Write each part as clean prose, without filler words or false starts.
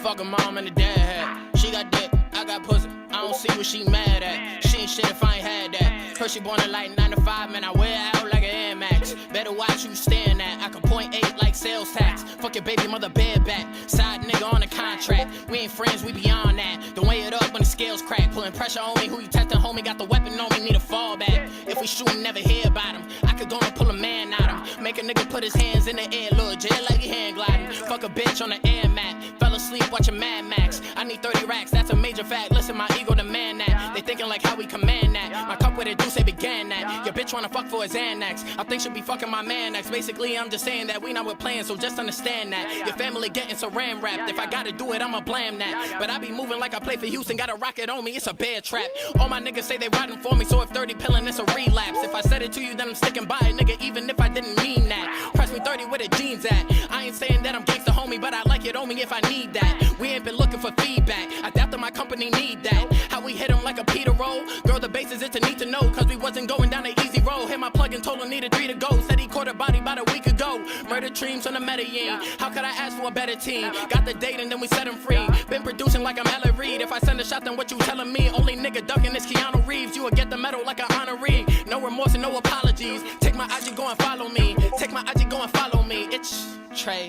Fuck a mom and a dad had. She got dick, I got pussy. I don't see what she mad at. She ain't shit if I ain't had that. Her she born in like 9 to 5, man, I wear out like an Air Max. Better watch you staring at. I can point 8 like sales tax. Fuck your baby mother bareback. Side nigga on a contract. We ain't friends, we beyond that. Don't weigh it up when the scales crack. Pulling pressure on me, who you testing, homie? Got the weapon on me, need a fallback. If we shoot, never hear about him. I could go and pull a man out him. Make a nigga put his hands in the air, little jail like he hand gliding. Fuck a bitch on the air mat. Fell asleep watching Mad Max. I need 30 racks, that's a major fact. Listen, my ego demand that. They thinking like how we command that. My cup with a deuce, they began that. Your bitch wanna fuck for his Xanax. I think she'll be fucking my man next. Basically, I'm just saying that we not with playing, so just understand that. Your family getting saran wrapped. If I gotta do it, I'ma blame that. But I be moving like I play for Houston. Got a rocket on me, it's a bear trap. All my niggas say they riding for me, so if 30 pillin', it's a relapse. If I said it to you, then I'm sticking by it, nigga, even if I didn't mean that. Press me 30 where the jeans at. I ain't saying that I'm gangsta homie, but I like it on me if I need that. We ain't been looking for feedback. I doubt that my company need that. How we hit him like a Peter roll. Girl, the basis it's a need to know, cause we wasn't going down the easy road. Hit my plug and told him needed 3 to go. Said he caught a body about a week ago. Murder dreams on the Medellin. How could I ask for a better team? Got the date and then we set him free. Been producing like I'm Ella Reed. If I send a shot, then what you telling me? Only nigga ducking is Keanu Reeves. You will get the medal like an honoree. No remorse and no apologies. Take my IG, go and follow me. Take my IG, go and follow me. It's Trey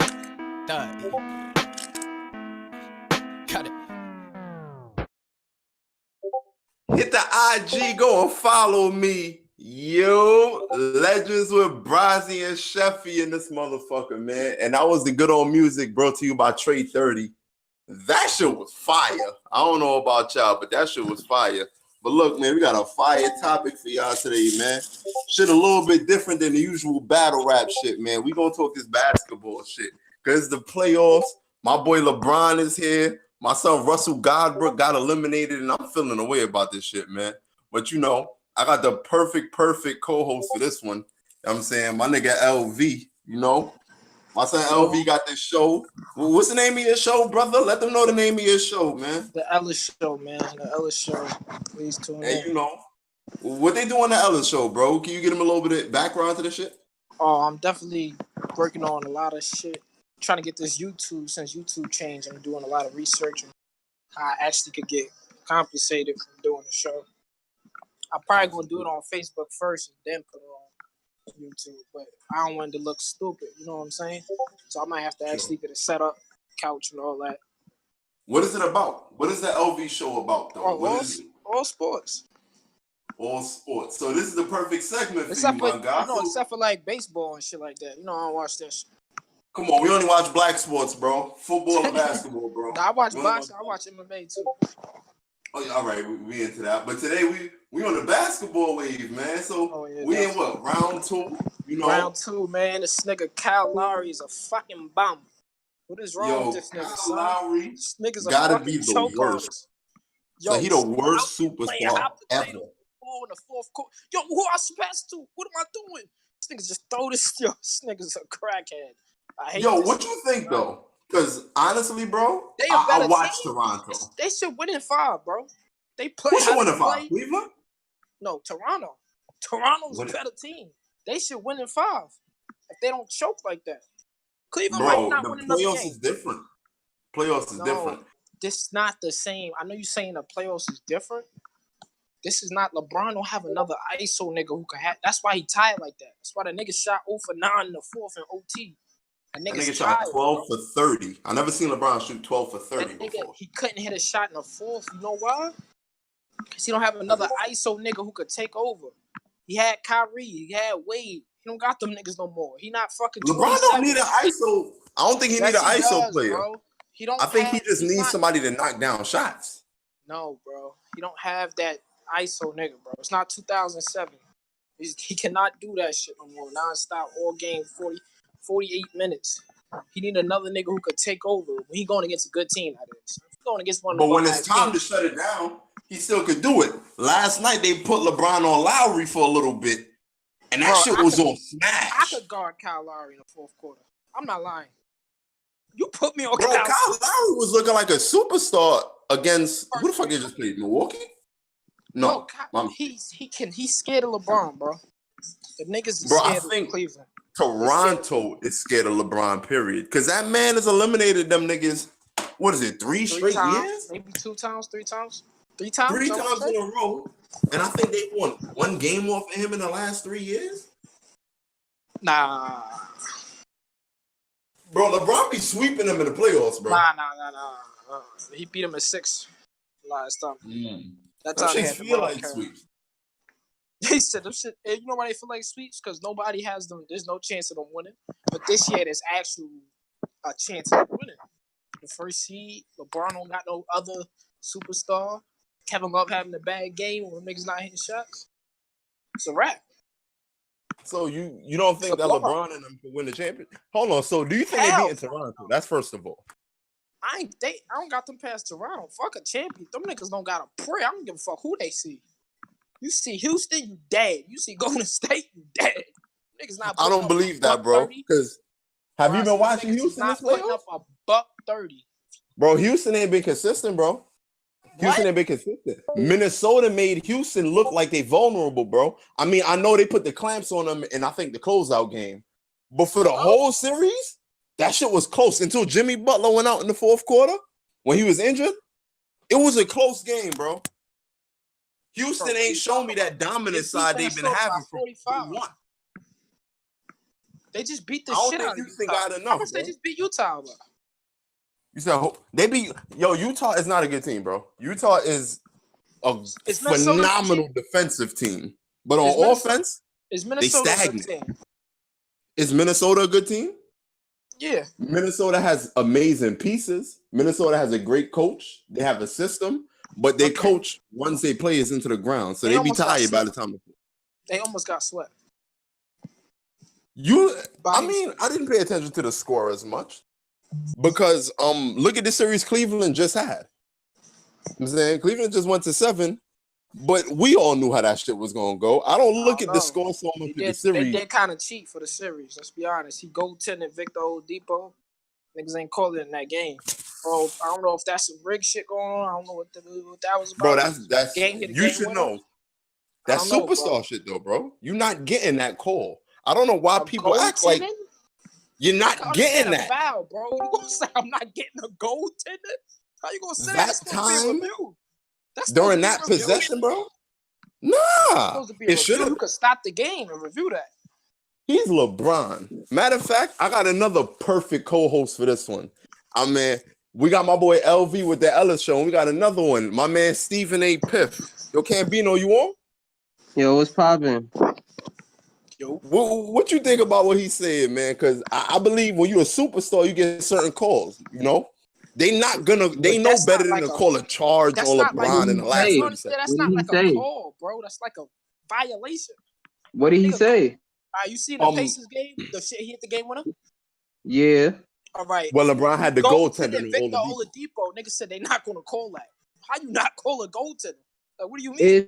Thug. Cut it. Hit the IG, go and follow me. Yo, Legends with Brasi and Sheffy in this motherfucker, man. And that was the good old music brought to you by Trey 30. That shit was fire. I don't know about y'all, but that shit was fire. But look, man, we got a fire topic for y'all today, man. Shit a little bit different than the usual battle rap shit, man. We gonna talk this basketball shit. Because the playoffs, my boy LeBron is here. My son Russell Godbrook got eliminated, and I'm feeling a way about this shit, man. But you know, I got the perfect co-host for this one. You know what I'm saying? My nigga LV, you know? My son LV got this show. What's the name of your show, brother? Let them know the name of your show, man. The Ellis Show, man. The Ellis Show. Please tune in. And you know, what they do on the Ellis Show, bro? Can you get them a little bit of background to this shit? Oh, I'm definitely working on a lot of shit. Trying to get this YouTube, since YouTube changed. I'm doing a lot of research on how I actually could get compensated for doing the show. I'm probably going to do it on Facebook first and then put it on YouTube. But I don't want it to look stupid. You know what I'm saying? So I might have to actually get a setup, couch, and all that. What is it about? What is the LV show about, though? All sports. All sports. So this is the perfect segment for Except you, my guy. Except for like baseball and shit like that. You know, I don't watch that shit. Come on, we only watch black sports, bro. Football and basketball, bro. I watch boxing. I watch MMA too. Oh, yeah, all right, we into that. But today we on the basketball wave, man. So we in what, round 2? You know, round 2, man. This nigga Kyle Lowry is a fucking bum. What is wrong with this nigga? Kyle Lowry, this nigga's gotta be the worst. Yo, so he the worst superstar ever. In the fourth quarter. Yo, who I supposed to? What am I doing? This nigga just throw this. Yo, this nigga's a crackhead. What you think though? Because honestly, bro, I watched Toronto. They should win in 5, bro. They play. Who should win in 5? Cleveland? No, Toronto. Toronto's a better team. They should win in 5 if they don't choke like that. Cleveland might not win another game. Playoffs is different. Playoffs is different. This is not the same. I know you're saying the playoffs is different. This is not LeBron. Don't have another ISO nigga who can have. That's why he tired like that. That's why the nigga shot 0 for 9 in the 4th in OT. That nigga shot 12 for 30. I never seen LeBron shoot 12 for 30 before. He couldn't hit a shot in the 4th. You know why? Because he don't have another ISO nigga who could take over. He had Kyrie. He had Wade. He don't got them niggas no more. He not fucking. LeBron don't need an ISO. I don't think he need an ISO player. Bro. He don't. I think he just needs somebody to knock down shots. No, bro. He don't have that ISO nigga, bro. It's not 2007. He cannot do that shit no more. Non-stop, all game, 48 minutes. He need another nigga who could take over when he going against a good team. That is. If he going against one. But when it's time to shut it down, he still could do it. Last night they put LeBron on Lowry for a little bit, and that shit was on smash. I could guard Kyle Lowry in the 4th quarter. I'm not lying. You put me on. Bro, Kyle Lowry was looking like a superstar against who the fuck he just played? Milwaukee? No, he's scared of LeBron, bro. The niggas is scared of Cleveland. Toronto is scared of LeBron, period. Because that man has eliminated them niggas what is it, three straight times, years? maybe 2 times, 3 times, 3 times. 3 times in a row. And I think they won one game off of him in the last 3 years. Nah. Bro, LeBron be sweeping them in the playoffs, bro. Nah. He beat him at 6 last time. That's how they had feel LeBron like sweeps. They said them shit. And you know why they feel like sweeps? Because nobody has them. There's no chance of them winning. But this year, there's actually a chance of them winning. The first seed, LeBron don't got no other superstar. Kevin Love having a bad game when niggas not hitting shots. It's a wrap. So you don't think that LeBron and them can win the championship? Hold on. So do you think they beat Toronto? That's first of all. I don't got them past Toronto. Fuck a champion. Them niggas don't got a prayer. I don't give a fuck who they see. You see Houston, you dead. You see Golden State, you dead. Niggas not. I don't believe that, bro. Because have you been watching Houston this playoff? Up a $130. Bro, Houston ain't been consistent, bro. Houston ain't been consistent. Minnesota made Houston look like they vulnerable, bro. I mean, I know they put the clamps on them in, I think, the closeout game. But for the whole series, that shit was close until Jimmy Butler went out in the fourth quarter when he was injured. It was a close game, bro. Houston ain't shown me that dominant side they've been having for 41. They just beat the shit out of Houston got enough. How much they just beat Utah? Bro? You said they beat Utah is not a good team, bro. Utah is a phenomenal defensive team, but on offense, they stagnant. Is Minnesota a good team? Yeah. Minnesota has amazing pieces. Minnesota has a great coach. They have a system, but their coach runs their players into the ground, so they be tired by the time. They almost got swept. I mean, I didn't pay attention to the score as much because look at the series Cleveland just had. I'm saying Cleveland just went to 7, but we all knew how that shit was gonna go. I don't look at the score so much in the series. They did kind of cheat for the series. Let's be honest. He goaltended Victor Oladipo. Niggas ain't calling it in that game. Bro, I don't know if that's some rig shit going on. I don't know what that was about. Bro, that's you should know. That's superstar shit though, bro. You're not getting that call. I don't know why people act like you're not getting that. Foul, bro. You gonna say I'm not getting a goaltender? How you gonna say that time? That's during that possession, bro? Nah. It should have. You could stop the game and review that. He's LeBron. Matter of fact, I got another perfect co-host for this one. I mean, we got my boy LV with the Ellis show, and we got another one. My man Stephen A. Piff. Yo, Cambino, you on? Yo, what's poppin'? Yo. What you think about what he said, man? Because I believe when you're a superstar, you get certain calls, you know? They know better than to call a charge on LeBron in the last 30 seconds. That's not like a call, bro. That's like a violation. What did he say? You see the Pacers game? The shit he hit the game winner? Yeah. All right. Well, LeBron had the goaltender. Victor Oladipo, niggas said they not going to call that. How you not call a goaltender? Like, what do you mean?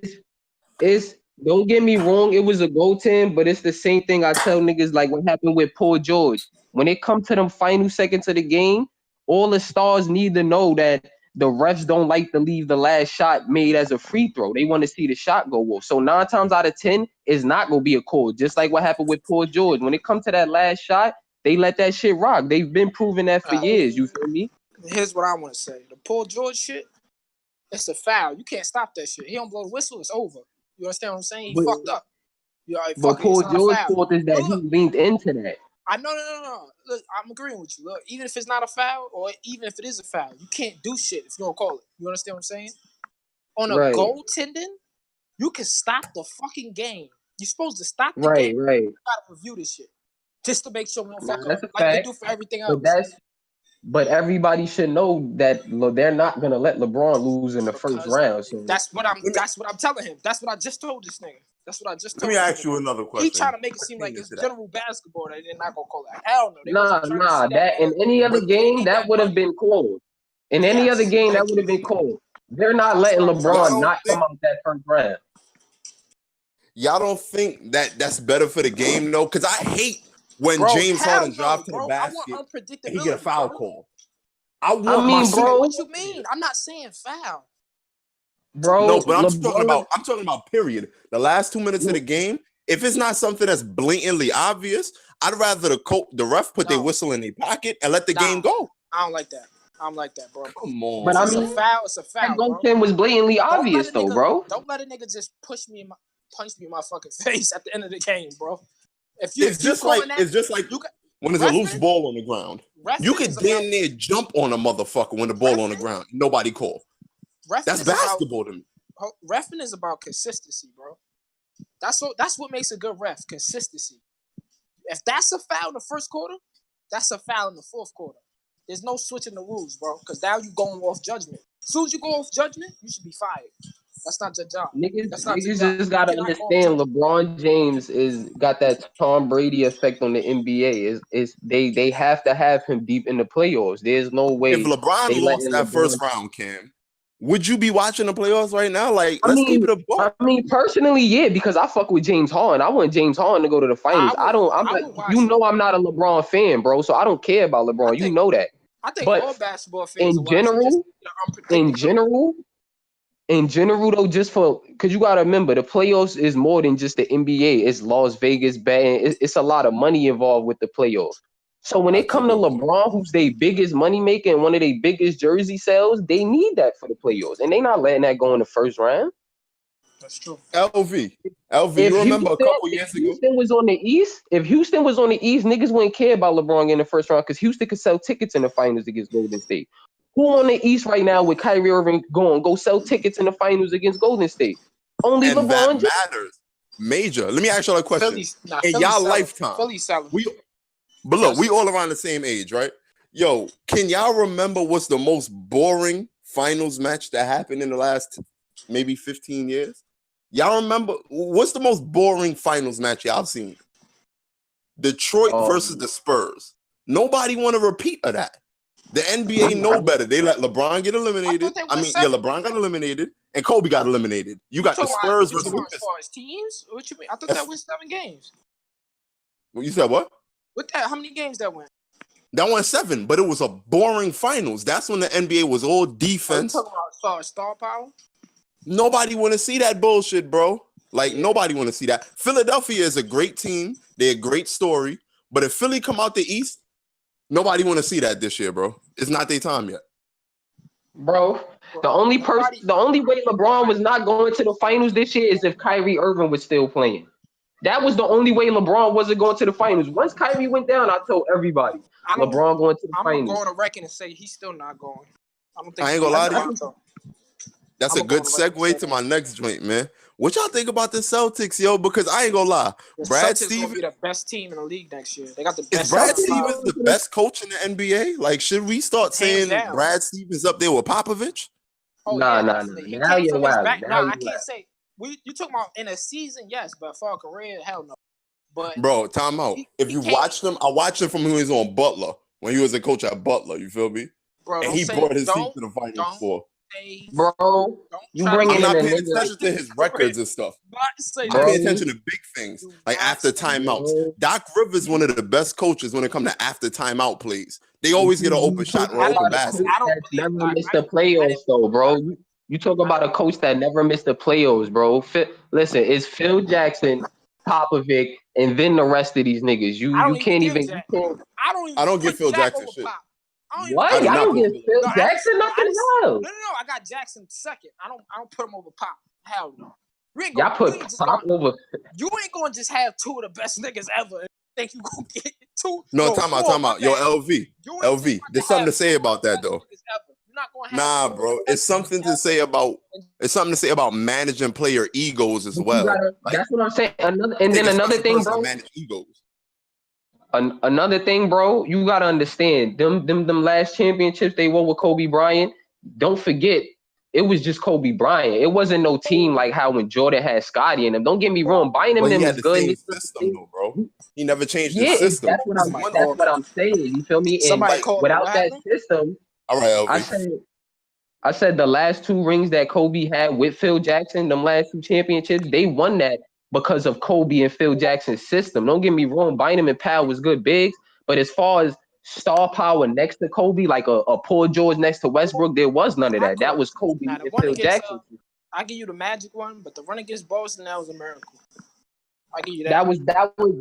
It's don't get me wrong, it was a goaltend, but it's the same thing I tell niggas like what happened with Paul George. When it come to them final seconds of the game, all the stars need to know that the refs don't like to leave the last shot made as a free throw. They want to see the shot go off. So 9 times out of 10, it's not going to be a call. Just like what happened with Paul George. When it comes to that last shot, they let that shit rock. They've been proving that for years. You feel me? Here's what I want to say. The Paul George shit, it's a foul. You can't stop that shit. He don't blow the whistle, it's over. You understand what I'm saying? He fucked up. But Paul George's fault is that he leaned into that. No. Look, I'm agreeing with you. Look, even if it's not a foul, or even if it is a foul, you can't do shit if you don't call it. You understand what I'm saying? On a goaltending, you can stop the fucking game. You're supposed to stop the game. Right. You gotta review this shit just to make sure we don't fuck up That's a like fact. they do for everything else. But everybody should know that they're not gonna let LeBron lose in the first round. So that's what I'm telling him. That's what I just told this nigga. That's what I just told him. Let me ask you another question. He trying to make it seem like it's general basketball that they're not gonna call that. Hell no. Nah. That in any other game that would have been called. In any other game that would have been called. They're not letting LeBron not come out that first round. Y'all don't think that that's better for the game, though? Because I hate when James Harden drops to the basket and he get a foul call. What you mean? I'm not saying foul. Bro, no, but I'm talking about period. The last 2 minutes of the game, if it's not something that's blatantly obvious, I'd rather the ref put their whistle in their pocket and let the game go. I don't like that. I'm like that, bro. Come on. But I It's a mean, foul. It's a that foul, goal bro. 10 was blatantly obvious, though, bro. Don't let a nigga just punch me in my fucking face at the end of the game, bro. It's just like when there's a loose ball on the ground. You could damn near jump on a motherfucker when the ball on the ground. Nobody call. That's basketball to me. Reffing is about consistency, bro. That's what makes a good ref. Consistency. If that's a foul in the first quarter, that's a foul in the fourth quarter. There's no switching the rules, bro. Because now you're going off judgment. As soon as you go off judgment, you should be fired. That's not your job. Niggas just gotta understand LeBron James got that Tom Brady effect on the NBA. They have to have him deep in the playoffs. There's no way. If LeBron lost that first round, Cam, would you be watching the playoffs right now? Like, let's keep it a ball. I mean, personally, yeah, because I fuck with James Harden. I want James Harden to go to the finals. I'm not a LeBron fan, bro. So I don't care about LeBron. You know that. I think all basketball fans in general, though, because you gotta remember, the playoffs is more than just the NBA. It's Las Vegas betting. It's a lot of money involved with the playoffs. So when it come to LeBron, who's their biggest money maker and one of their biggest jersey sales, they need that for the playoffs, and they not letting that go in the first round. That's true. LV, you remember a couple years ago? If Houston was on the East, niggas wouldn't care about LeBron in the first round because Houston could sell tickets in the finals against Golden State. Who on the East right now with Kyrie Irving go sell tickets in the finals against Golden State? Only and LeBron. That matters. Major. Let me ask y'all a question. In y'all lifetime, but look, we all around the same age, right? Yo, can y'all remember what's the most boring finals match that happened in the last maybe 15 years? Y'all remember what's the most boring finals match y'all seen? Detroit versus the Spurs. Nobody want to repeat of that. The NBA know better. They let LeBron get eliminated. LeBron got eliminated and Kobe got eliminated. You got the Spurs versus the as far as teams. What you mean? I thought that went 7 games. Well, you said what? How many games that went? That went 7, but it was a boring finals. That's when the NBA was all defense. Are you talking about as far as star power? Nobody want to see that bullshit, bro. Like, nobody want to see that. Philadelphia is a great team. They're a great story. But if Philly come out the East, nobody want to see that this year, bro. It's not their time yet. Bro, the only way LeBron was not going to the finals this year is if Kyrie Irving was still playing. That was the only way LeBron wasn't going to the finals. Once Kyrie went down, I told everybody, LeBron going to the finals. I'm going to reckon and say he's still not going. I ain't gonna lie to you. That's a good segue to my next joint, man. What y'all think about the Celtics, yo? Because I ain't gonna lie, Brad Stevens be the best team in the league next year. They got the best. Is Brad Stevens the best coach in the NBA? Like, should we start saying Brad Stevens up there with Popovich? Nah. Now you're wild. I can't say. You talking about in a season, yes, but for a career, hell no. But bro, time out. If you watched him, I watched him from when he was on Butler, when he was a coach at Butler. You feel me? Bro, and he brought his team to the finals for. Bro, you bringing I'm not paying attention to his records and stuff. I pay attention to big things, like after timeouts. Doc Rivers one of the best coaches when it comes to after timeout plays. They always get an open shot or open basket. Never missed the playoffs, though, bro. You talk about a coach that never missed the playoffs, bro. Listen, it's Phil Jackson, Popovich, and then the rest of these niggas. You can't even. I don't give Phil Jackson shit. What? Y'all don't give Phil Jackson nothing else? No. I got Jackson second. I don't put him over Pop. Hell no. Y'all put Pop over. You ain't gonna just have 2 of the best niggas ever and think you gonna get 2. No, time out. Yo, LV. There's something to say about that though. Nah, bro. It's something to say about managing player egos as well. That's what I'm saying. Another thing, bro. Manage egos. Another thing, bro, you gotta understand them last championships they won with Kobe Bryant. Don't forget, it was just Kobe Bryant. It wasn't no team like how when Jordan had Scotty in them. Don't get me wrong, Bynum them is good. Same system though, bro. He never changed his system. That's what I'm saying. You feel me? And without that system, all right, LV. I said the last 2 rings that Kobe had with Phil Jackson, them last 2 championships, they won that because of Kobe and Phil Jackson's system. Don't get me wrong, Bynum and Powell was good bigs, but as far as star power next to Kobe, like a Paul George next to Westbrook, there was none of that. That was Kobe and Phil Jackson. I give you the Magic one, but the run against Boston, that was a miracle. I give you that.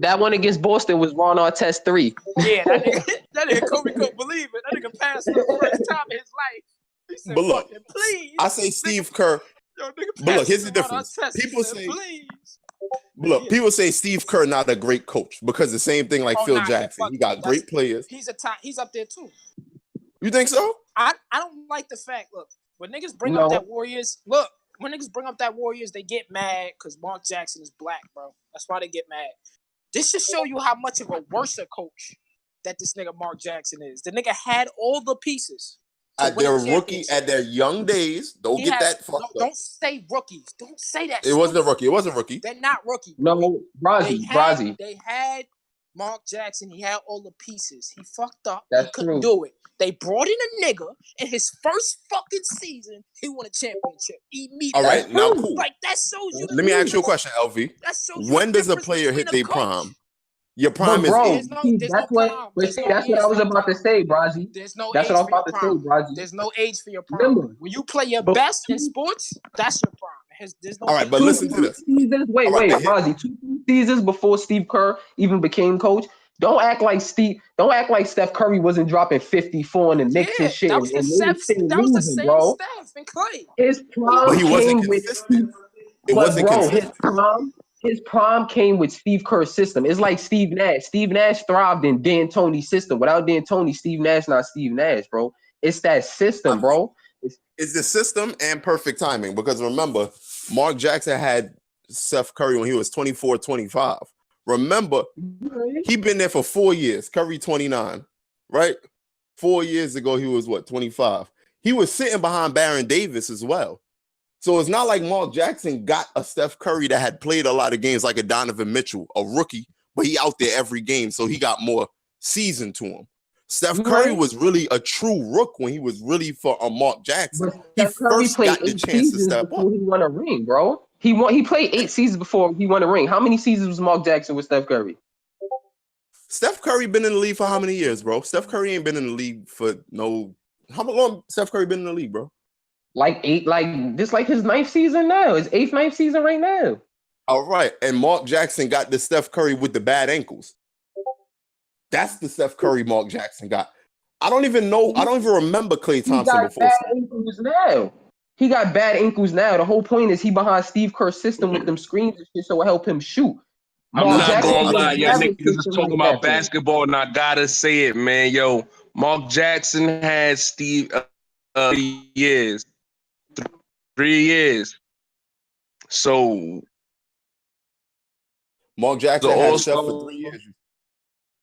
That one against Boston was Ron Artest 3. Yeah, that nigga Kobe couldn't believe it. That nigga passed for the first time in his life. He said, But look, fucking please. I say Steve Kerr. Yo, nigga, But look, here's the difference. People say, please. but look, people say Steve Kerr not a great coach because the same thing like Phil Jackson. He got great players. He's up there too. You think so? I don't like the fact. Look, when niggas bring up that Warriors, they get mad because Mark Jackson is black, bro. That's why they get mad. This should show you how much of a worse coach that this nigga Mark Jackson is. The nigga had all the pieces. At their young days, don't say rookies. Don't say that. It wasn't a rookie. It wasn't a rookie. They're not rookie. No, Brasi. They had Mark Jackson. He had all the pieces. He fucked up. That's he couldn't do it. They brought in a nigga in his first fucking season. He won a championship. All right, now cool. Like that shows you. Let me ask you a question, LV. When does a player hit their prime? Your prime is that's what I was about to say, Brasi. There's no that's age what I was for your about to prime. say, Brasi. There's no age for your prime. When you play your best in sports, that's your prime. There's no all right, but listen to this. Wait, Brasi. 2 seasons before Steve Kerr even became coach. Don't act like Steph Curry wasn't dropping 54 in the Knicks and shit. That was the same Steph and Clay. His prime but he wasn't consistent. His prime came with Steve Kerr's system. It's like Steve Nash. Steve Nash thrived in D'Antoni's system. Without D'Antoni, Steve Nash not Steve Nash, bro. It's that system, bro. It's the system and perfect timing. Because remember, Mark Jackson had Steph Curry when he was 24, 25. Remember, he been there for 4 years. Curry 29, right? 4 years ago, he was 25. He was sitting behind Baron Davis as well. So it's not like Mark Jackson got a Steph Curry that had played a lot of games like a Donovan Mitchell, a rookie, but he out there every game, so he got more season to him. Steph Curry was really a true rook when he was really for a Mark Jackson. He first got the chance to step up. He won a ring, bro. He played 8 seasons before he won a ring. How many seasons was Mark Jackson with Steph Curry? Steph Curry been in the league for how many years, bro? Steph Curry ain't been in the league for how long Steph Curry been in the league, bro? Like 8, this his 9th season now. His 8th, 9th season right now. All right. And Mark Jackson got the Steph Curry with the bad ankles. That's the Steph Curry Mark Jackson got. I don't even remember Klay Thompson before. He got bad ankles now. The whole point is he behind Steve Kerr's system with them screens and shit, so it help him shoot. I'm not gonna lie, y'all niggas is talking about basketball, and I gotta say it, man. Yo, Mark Jackson had Steve 3 years. 3 years. So Mark Jackson had Steph for 3 years.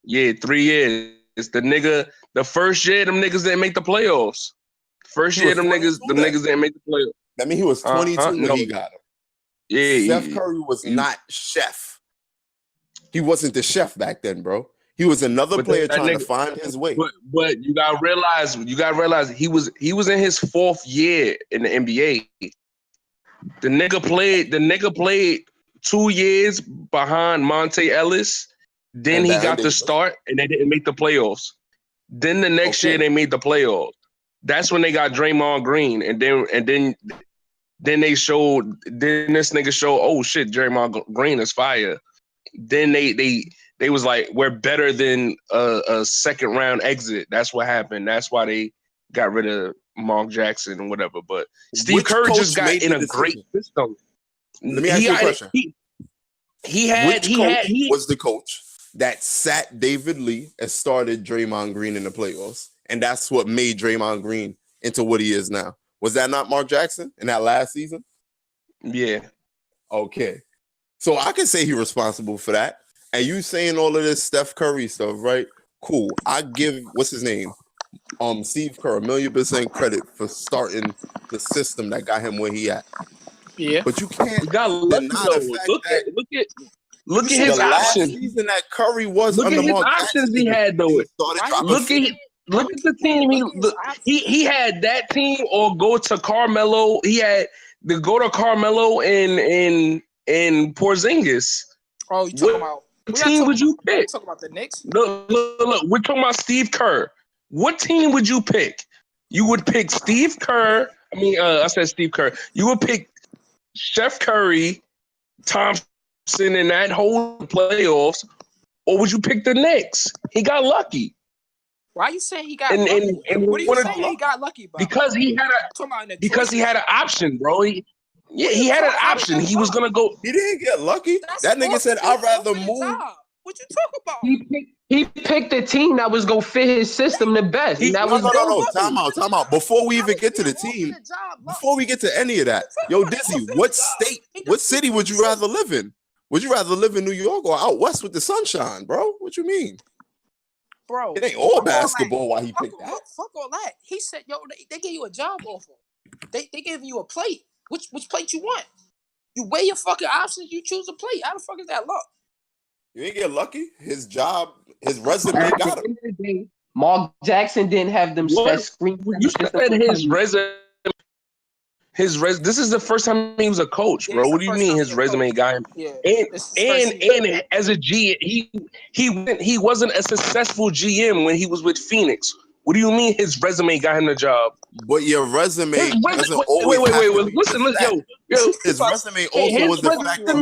Yeah, 3 years. The first year, them niggas didn't make the playoffs. First year, them niggas didn't make the playoffs. That mean he was 22 when he got him. Yeah, Steph Curry was not chef. He wasn't the chef back then, bro. He was another player trying to find his way. But you gotta realize he was in his 4th year in the NBA. The nigga played 2 years behind Monte Ellis. Then he got the start, and they didn't make the playoffs. Then the next year they made the playoffs. That's when they got Draymond Green, and then this nigga showed, oh shit, Draymond Green is fire. Then they was like, we're better than a second round exit. That's what happened. That's why they got rid of Mark Jackson and whatever. But Steve Kerr just got in a great system. Let me ask you a question. Which coach was the coach that sat David Lee and started Draymond Green in the playoffs? And that's what made Draymond Green into what he is now. Was that not Mark Jackson in that last season? Yeah. Okay. So I can say he's responsible for that. And you saying all of this Steph Curry stuff, right? Cool. I give, what's his name? Steve Kerr, 1,000,000% credit for starting the system that got him where he at. Yeah. But you can't look at his options. Season that Curry was look under at his Mark options Jackson, he had though. Look at the team. He had that team or go to Carmelo. He had to go to Carmelo and Porzingis. Oh, you talking about what team would you pick? Talking about the Knicks? Look. We're talking about Steve Kerr. What team would you pick? You would pick Steve Kerr. I said Steve Kerr. You would pick Steph Curry, Tom in that whole playoffs, or would you pick the Knicks? He got lucky. Why you saying he got And lucky? What are you saying he he got lucky about? because he had an option, bro. He had an option. He was gonna go. He didn't get lucky. That nigga said, "I'd rather move." What you talk about? He picked the team that was gonna fit his system the best. And that was No. Time out. Before we even get to the team, before we get to any of that, yo, Dizzy, what city would you rather live in? Would you rather live in New York or out west with the sunshine, bro? What you mean? Bro, it ain't all basketball why he picked that. Fuck all that. He said, yo, they gave you a job offer. They gave you a plate. Which plate you want? You weigh your fucking options, you choose a plate. How the fuck is that luck? You ain't get lucky. His job, his resume got him. Mark Jackson didn't have them screen. You said his resume. This is the first time he was a coach, bro. What do you mean his resume got him? Yeah. And as a GM, he wasn't a successful GM when he was with Phoenix. What do you mean his resume got him the job? But your resume doesn't always wait. Listen, yo. His resume also was the fact that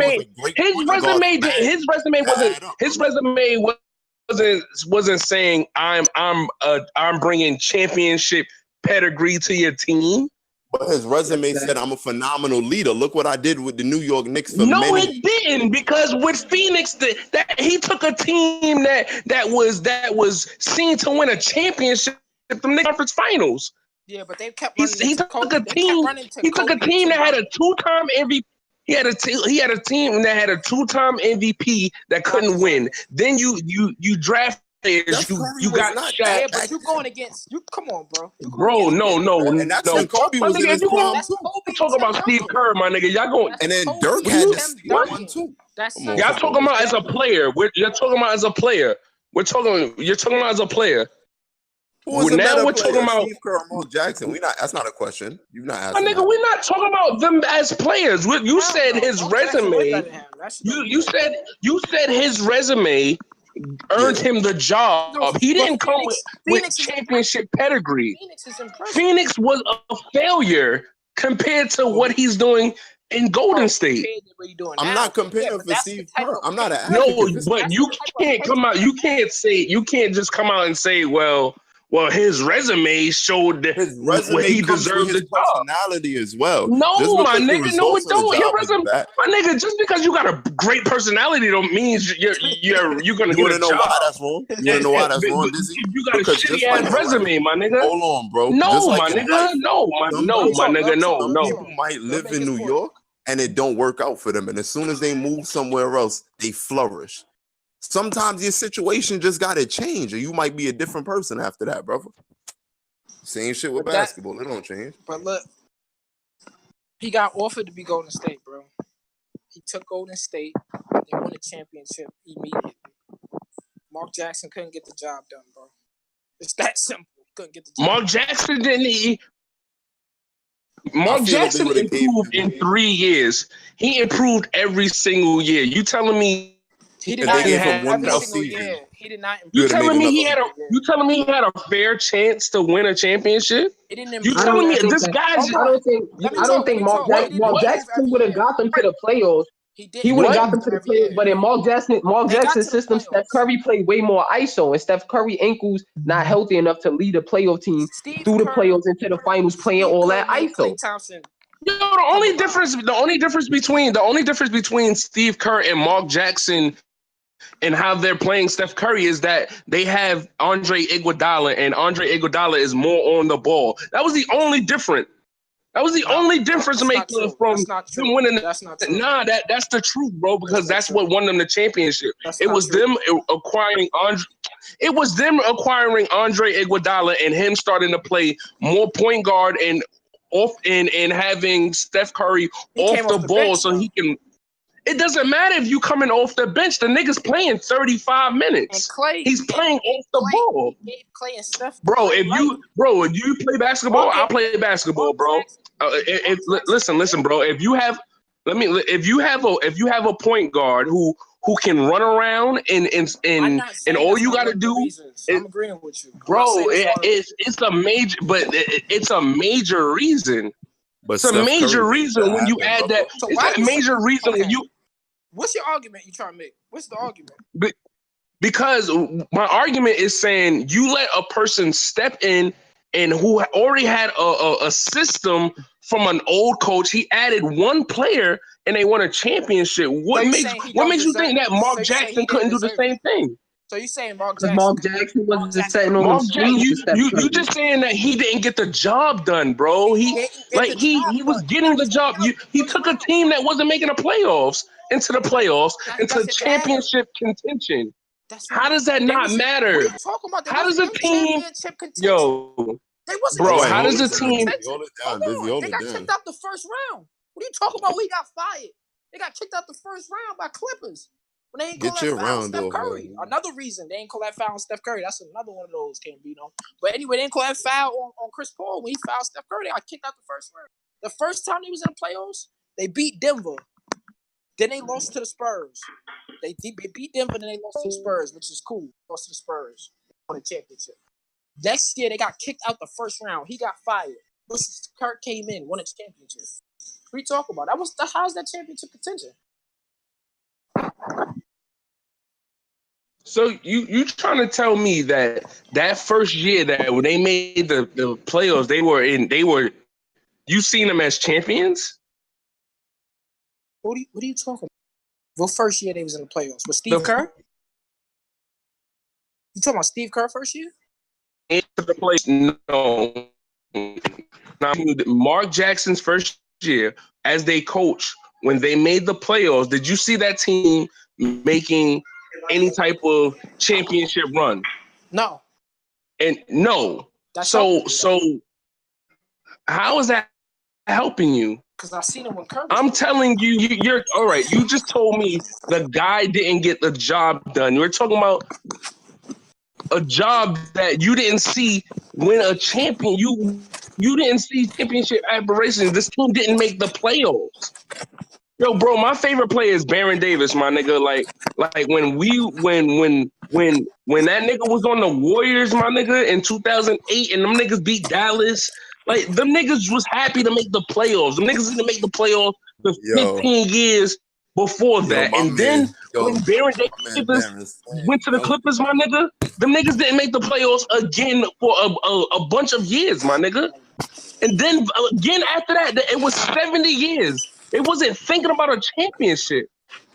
he was a great his resume wasn't saying I'm bringing championship pedigree to your team. But his resume said I'm a phenomenal leader. Look what I did with the New York Knicks for No, it didn't, because with Phoenix, that he took a team that was seen to win a championship, from the conference finals. Yeah, but they kept running. He took a team. He took a team that had a two-time MVP. He had a team that had a two-time MVP that couldn't win. Then you draft players. You got Shaq. Yeah, but you going against you. Come on, bro. No. And that's when Kobe was in his prime too. Talk about Steve Kerr, my nigga. Y'all going? And then Dirk had this one too. Y'all talking about as a player. You're talking about as a player. You're talking about as a player. Now we're talking about Steve Kerr or Mark Jackson. That's not a question. You're not asking. My nigga, we're not talking about them as players. You said his resume. You said his resume earned him the job. He didn't come with championship pedigree. Phoenix was a failure compared to what he's doing in Golden State. I'm not comparing for Steve Kerr. I'm not an advocate. No, but you can't come out. You can't just come out and say, well, his resume showed that he deserved the job. Personality as well. No, my nigga, no, it don't. Your resume, my nigga, just because you got a great personality don't mean you're gonna get a job. Why that's wrong? You wanna know why that's wrong, Dizzy? You got a shitty ass resume, my nigga. Hold on, bro. No, my nigga. No. People might live in New York and it don't work out for them, and as soon as they move somewhere else, they flourish. Sometimes your situation just gotta change, or you might be a different person after that, brother. Same shit with basketball; it don't change. But look, he got offered to be Golden State, bro. He took Golden State. They won the championship immediately. Mark Jackson couldn't get the job done, bro. It's that simple. He couldn't get the job. Mark Jackson didn't. Mark Jackson improved in 3 years. He improved every single year. You telling me? He did not have every single year. He did not. You telling me he had a fair chance to win a championship? He didn't. You telling me this guy's? I don't think Mark Jackson would have got them to the playoffs. He would have got them to the playoffs, but in Mark Jackson's system, Steph Curry played way more ISO, and Steph Curry ankles not healthy enough to lead a playoff team through the playoffs into the finals, playing all that ISO. Yo, the only difference between Steve Kerr and Mark Jackson and how they're playing Steph Curry is that they have Andre Iguodala, and Andre Iguodala is more on the ball. That was the only difference. Only difference maker from them winning. That's not true. Nah, that's the truth, bro. Because that's what won them the championship. It was them acquiring Andre. It was them acquiring Andre Iguodala and him starting to play more point guard and off and having Steph Curry off the ball bench, so he can. It doesn't matter if you coming off the bench. The nigga's playing 35 minutes. He's playing off the ball. Clay and Steph. Bro, if you play basketball, I'll play basketball, bro. Listen, bro. If you have a point guard who can run around and all you got to do is, I'm agreeing with you, bro. It's a major reason. But it's a major reason when you add that. It's a major reason when you. What's your argument you trying to make? What's the argument? Because my argument is saying you let a person step in and who already had a system from an old coach. He added one player and they won a championship. What makes you think that Mark Jackson couldn't do the same thing? So you saying Mark Because Jackson? Mark Jackson was just setting on them screens to Steph Curry. You just saying that he didn't get the job done, bro. He was getting the job. He took a team that wasn't making the playoffs into the playoffs, into championship contention. How does that not matter? What are you talking about? How does a team, championship contention? yo, They wasn't bro? in How does a championship team? contention. Hold on. They got kicked out the first round. What are you talking about? We got fired. They got kicked out the first round by Clippers. When they ain't call that foul on Steph Curry. Another reason they ain't call that foul on Steph Curry. That's another one of those can't be no. But anyway, they ain't call that foul on Chris Paul when he fouled Steph Curry. They got kicked out the first round. The first time they was in the playoffs, they beat Denver. Then they lost to the Spurs. They beat Denver and then they lost to the Spurs, which is cool. Lost to the Spurs. Won the championship. Next year, they got kicked out the first round. He got fired. Kirk came in, won a championship. What are you talking about? How's that championship contention? So you trying to tell me that first year that when they made the playoffs, you seen them as champions? What are you talking about? What first year they was in the playoffs? Was Steve Kerr? You talking about Steve Kerr first year? Into the place, no. Mark Jackson's first year as they coach, when they made the playoffs, did you see that team making any type of championship run? No. And no. So how is that helping you? Because I seen him when Kerr. I'm telling you, you're all right. You just told me the guy didn't get the job done. We're talking about a job that you didn't see win a champion. You didn't see championship aspirations. This team didn't make the playoffs. Yo, bro, my favorite player is Baron Davis, my nigga. Like when that nigga was on the Warriors, my nigga, in 2008, and them niggas beat Dallas. Like them niggas was happy to make the playoffs. Them niggas didn't make the playoffs for 15 years before that. And then when Baron Davis went to the Clippers, my nigga, them niggas didn't make the playoffs again for a bunch of years, my nigga. And then again after that, it was 70 years. They wasn't thinking about a championship.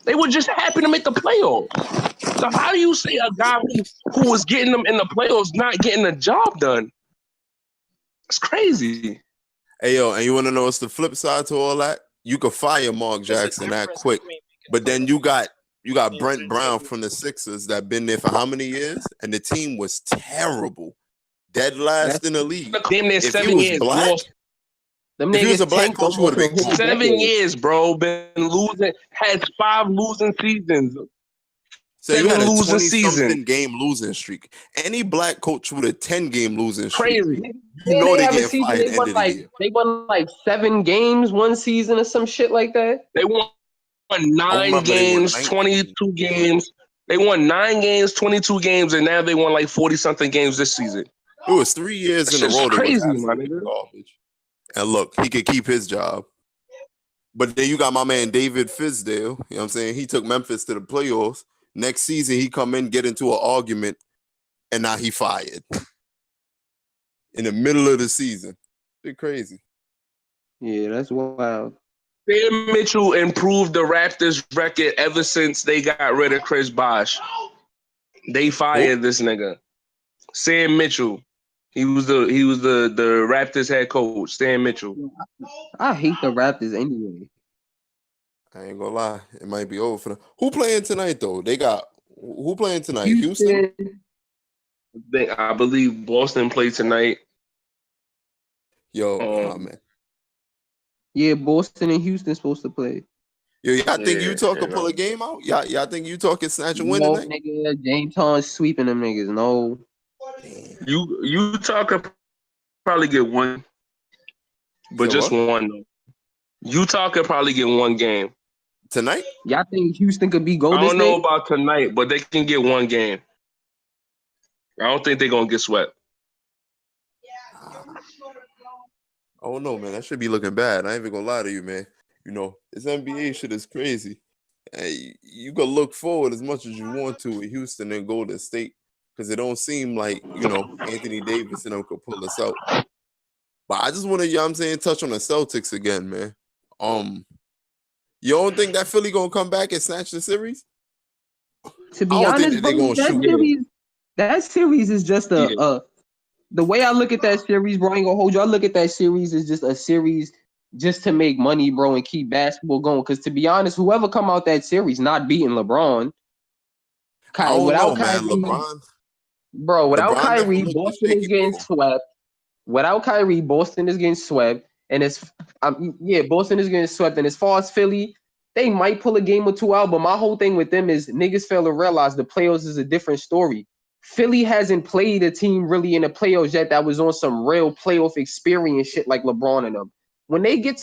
They were just happy to make the playoffs. So how do you say a guy who was getting them in the playoffs not getting the job done? It's crazy. Hey, yo, and you want to know what's the flip side to all that? You could fire Mark Jackson that quick, but then you got Brent Brown from the Sixers that been there for how many years? And the team was terrible. Dead last in the league. Damn near 7 years. Them if he was a black coach, would have been 7 years, bro. Been losing, had 5 losing seasons. So you had a 20-something game losing streak. Any black coach with a 10-game losing streak, crazy. You know they get fired at the end of the year. They won like 7 games one season or some shit like that. They won 9 games, 22 games. They won 9 games, 22 games, and now they won like 40-something games this season. It was 3 years in a row. Crazy, my nigga. Garbage. And look, he could keep his job. But then you got my man David Fizdale. You know what I'm saying? He took Memphis to the playoffs. Next season, he come in, get into an argument, and now he fired. In the middle of the season. It's crazy. Yeah, that's wild. Sam Mitchell improved the Raptors record ever since they got rid of Chris Bosh. They fired this nigga. Sam Mitchell. He was the Raptors head coach, Sam Mitchell. I hate the Raptors anyway. I ain't gonna lie. It might be over for them. Who playing tonight, though? They got... Who playing tonight? Houston? I believe Boston played tonight. Yo, man. Yeah, Boston and Houston supposed to play. Yo, y'all think Utah could pull a game out? Y'all think Utah can snatch a win tonight? Nigga, James Harden sweeping them niggas. No. Utah could probably get one, but just one though. Utah could probably get one game tonight. Y'all think Houston could be Golden State? I don't know about tonight, but they can get one game. I don't think they're gonna get swept. Oh no, man, that should be looking bad. I ain't even gonna lie to you, man. You know, this NBA shit is crazy. Hey, you can look forward as much as you want to with Houston and Golden State because it don't seem like, Anthony Davis and them could pull us out. But I just want to, I'm saying, touch on the Celtics again, man. You don't think that Philly gonna come back and snatch the series? To be I don't think honest, that they're bro, gonna shoot. that series is just the way I look at that series, bro. I ain't gonna hold you. I look at that series as just a series just to make money, bro, and keep basketball going. Because to be honest, whoever come out that series not beating LeBron, I don't know, without man. Kyrie, LeBron without never Kyrie, looked this Boston is shaky getting before. swept. Without Kyrie, Boston is getting swept, and Boston is getting swept. And as far as Philly, they might pull a game or two out, but my whole thing with them is niggas fail to realize the playoffs is a different story. Philly hasn't played a team really in the playoffs yet that was on some real playoff experience shit like LeBron and them. When they get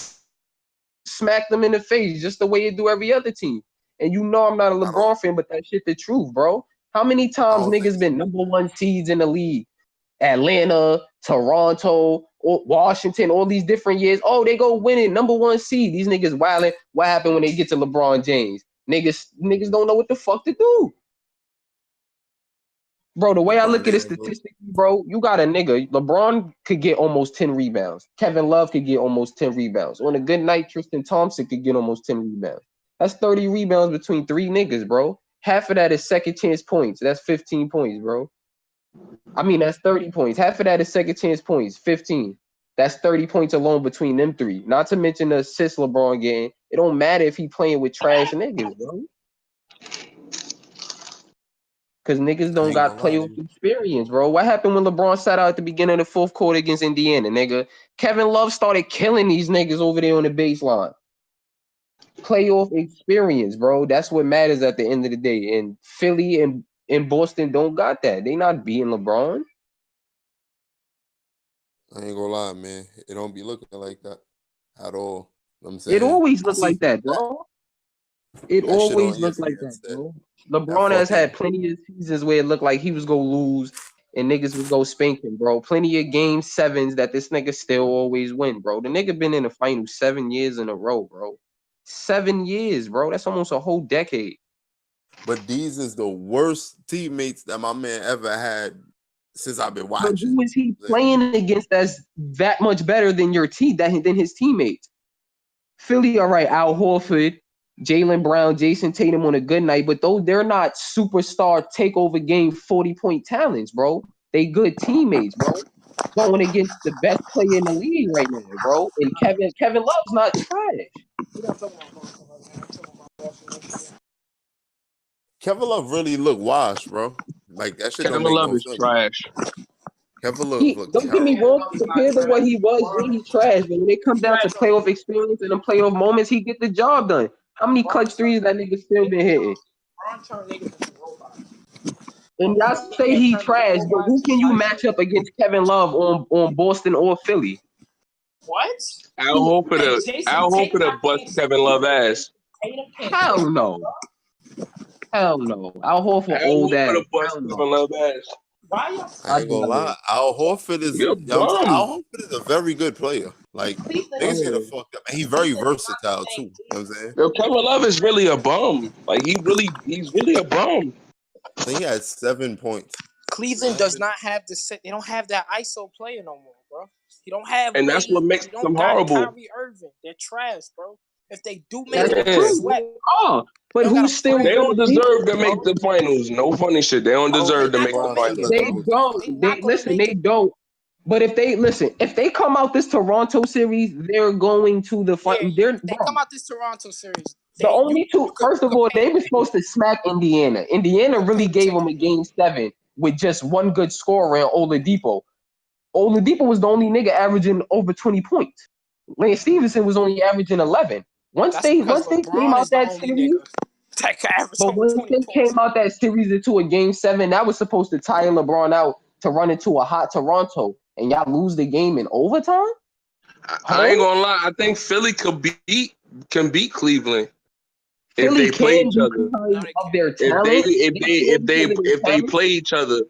smack them in the face, just the way you do every other team. And you know I'm not a I don't. LeBron fan, but that shit the truth, bro. How many I times don't think niggas so. been number one seeds in the league? Atlanta, Toronto, Washington, all these different years. Oh, they go winning number one seed. These niggas wilding. What happened when they get to LeBron James? Niggas don't know what the fuck to do. Bro, the way I LeBron look at it James, bro. statistically, bro, you got a nigga. LeBron could get almost 10 rebounds. Kevin Love could get almost 10 rebounds. On a good night, Tristan Thompson could get almost 10 rebounds. That's 30 rebounds between three niggas, bro. Half of that is second chance points. That's 15 points, bro. I mean, that's 30 points. Half of that is second chance points, 15. That's 30 points alone between them three. Not to mention the assist LeBron getting. It don't matter if he playing with trash niggas, bro. Because niggas I don't ain't got gonna lie to playoff you. experience, bro. What happened when LeBron sat out at the beginning of the fourth quarter against Indiana, nigga? Kevin Love started killing these niggas over there on the baseline. Playoff experience, bro. That's what matters at the end of the day. And Philly and Boston don't got that. They not beating LeBron. I ain't gonna lie, man. It don't be looking like that at all. You know what I'm It saying? always I looked see like that, that, bro. It that shit on always looked like ESPN that, said bro. that LeBron has had fucking plenty of seasons where it looked like he was gonna lose and niggas was gonna spank him, bro. Plenty of game sevens that this nigga still always win, bro. The nigga been in the final 7 years in a row, bro. 7 years, bro. That's almost a whole decade. but these is the worst teammates that my man ever had since I've been But watching. who is he playing against that's that much better than your team than his teammates? Philly, all right, Al Horford, Jaylen Brown, Jason Tatum on a good night, but those they're not superstar takeover game 40-point talents, bro. They good teammates, bro. Going against the best player in the league right now, bro. And Kevin Love's not trash. We don't talk about Boston right now. I'm talking about Boston next year. Kevin Love really look washed, bro. Like that shit don't Kevin make Love no is sense. trash. Kevin Love He look don't get me terrible. wrong, compared to what he was, yeah, he trash. But when it comes down to playoff experience and the playoff moments, he get the job done. How many clutch threes that nigga still been hitting? LeBron turned niggas into robots. And y'all say he trash, but who can you match up against Kevin Love on Boston or Philly? What? Al Horford to bust Kevin Love ass. Hell no. Hell no. Al Horford Al old Horford ass. to bust Hell no. Kevin Love ass. Why y'all? I I ain't gonna doubt lie. it. Al Horford is, You're Al bum. Horford is a very good player. Like niggas get a Oh, fucked up. And he's very versatile too. You know what I'm saying? Yo, Kevin Love is really a bum. Like he's really a bum. I think he had 7 points. Cleveland does not have the set. They don't have that ISO player no more, bro. You don't have And that's what Wade. makes You them don't got horrible. Kyrie Irving. They're trash, bro. If they do make that's it, they Yeah. true. sweat. Oh, but They don't got who's a still plan. They don't gonna beat deserve to them, make bro? the finals. No funny shit. They don't I don't deserve think to They not make the gonna LeBron make got it. finals. nothing to They do with the don't. They finals. not gonna make They it. don't. But if they come out this Toronto series, they're going to the Yeah, final. They're they come bro. out this Toronto series. The They only two, first you of could all, pay they them. were supposed to smack Indiana. Indiana You could pay really them gave them a ticket. game 7 with just one good scorer in Oladipo. Oladipo was the only nigga averaging over 20 points. Lance Stevenson was only averaging 11. That's because Once they came LeBron out is the that only series, nigga that can average but over once 20 they points. came out that series into a game 7, that was supposed to tire LeBron out to run into a hot Toronto, and y'all lose the game in overtime. I ain't Home gonna lie. I think Philly can beat Cleveland if Philly they play can each be other. No, because they of can't. their If they talent. if They they can if they because of their if they talent. play each other,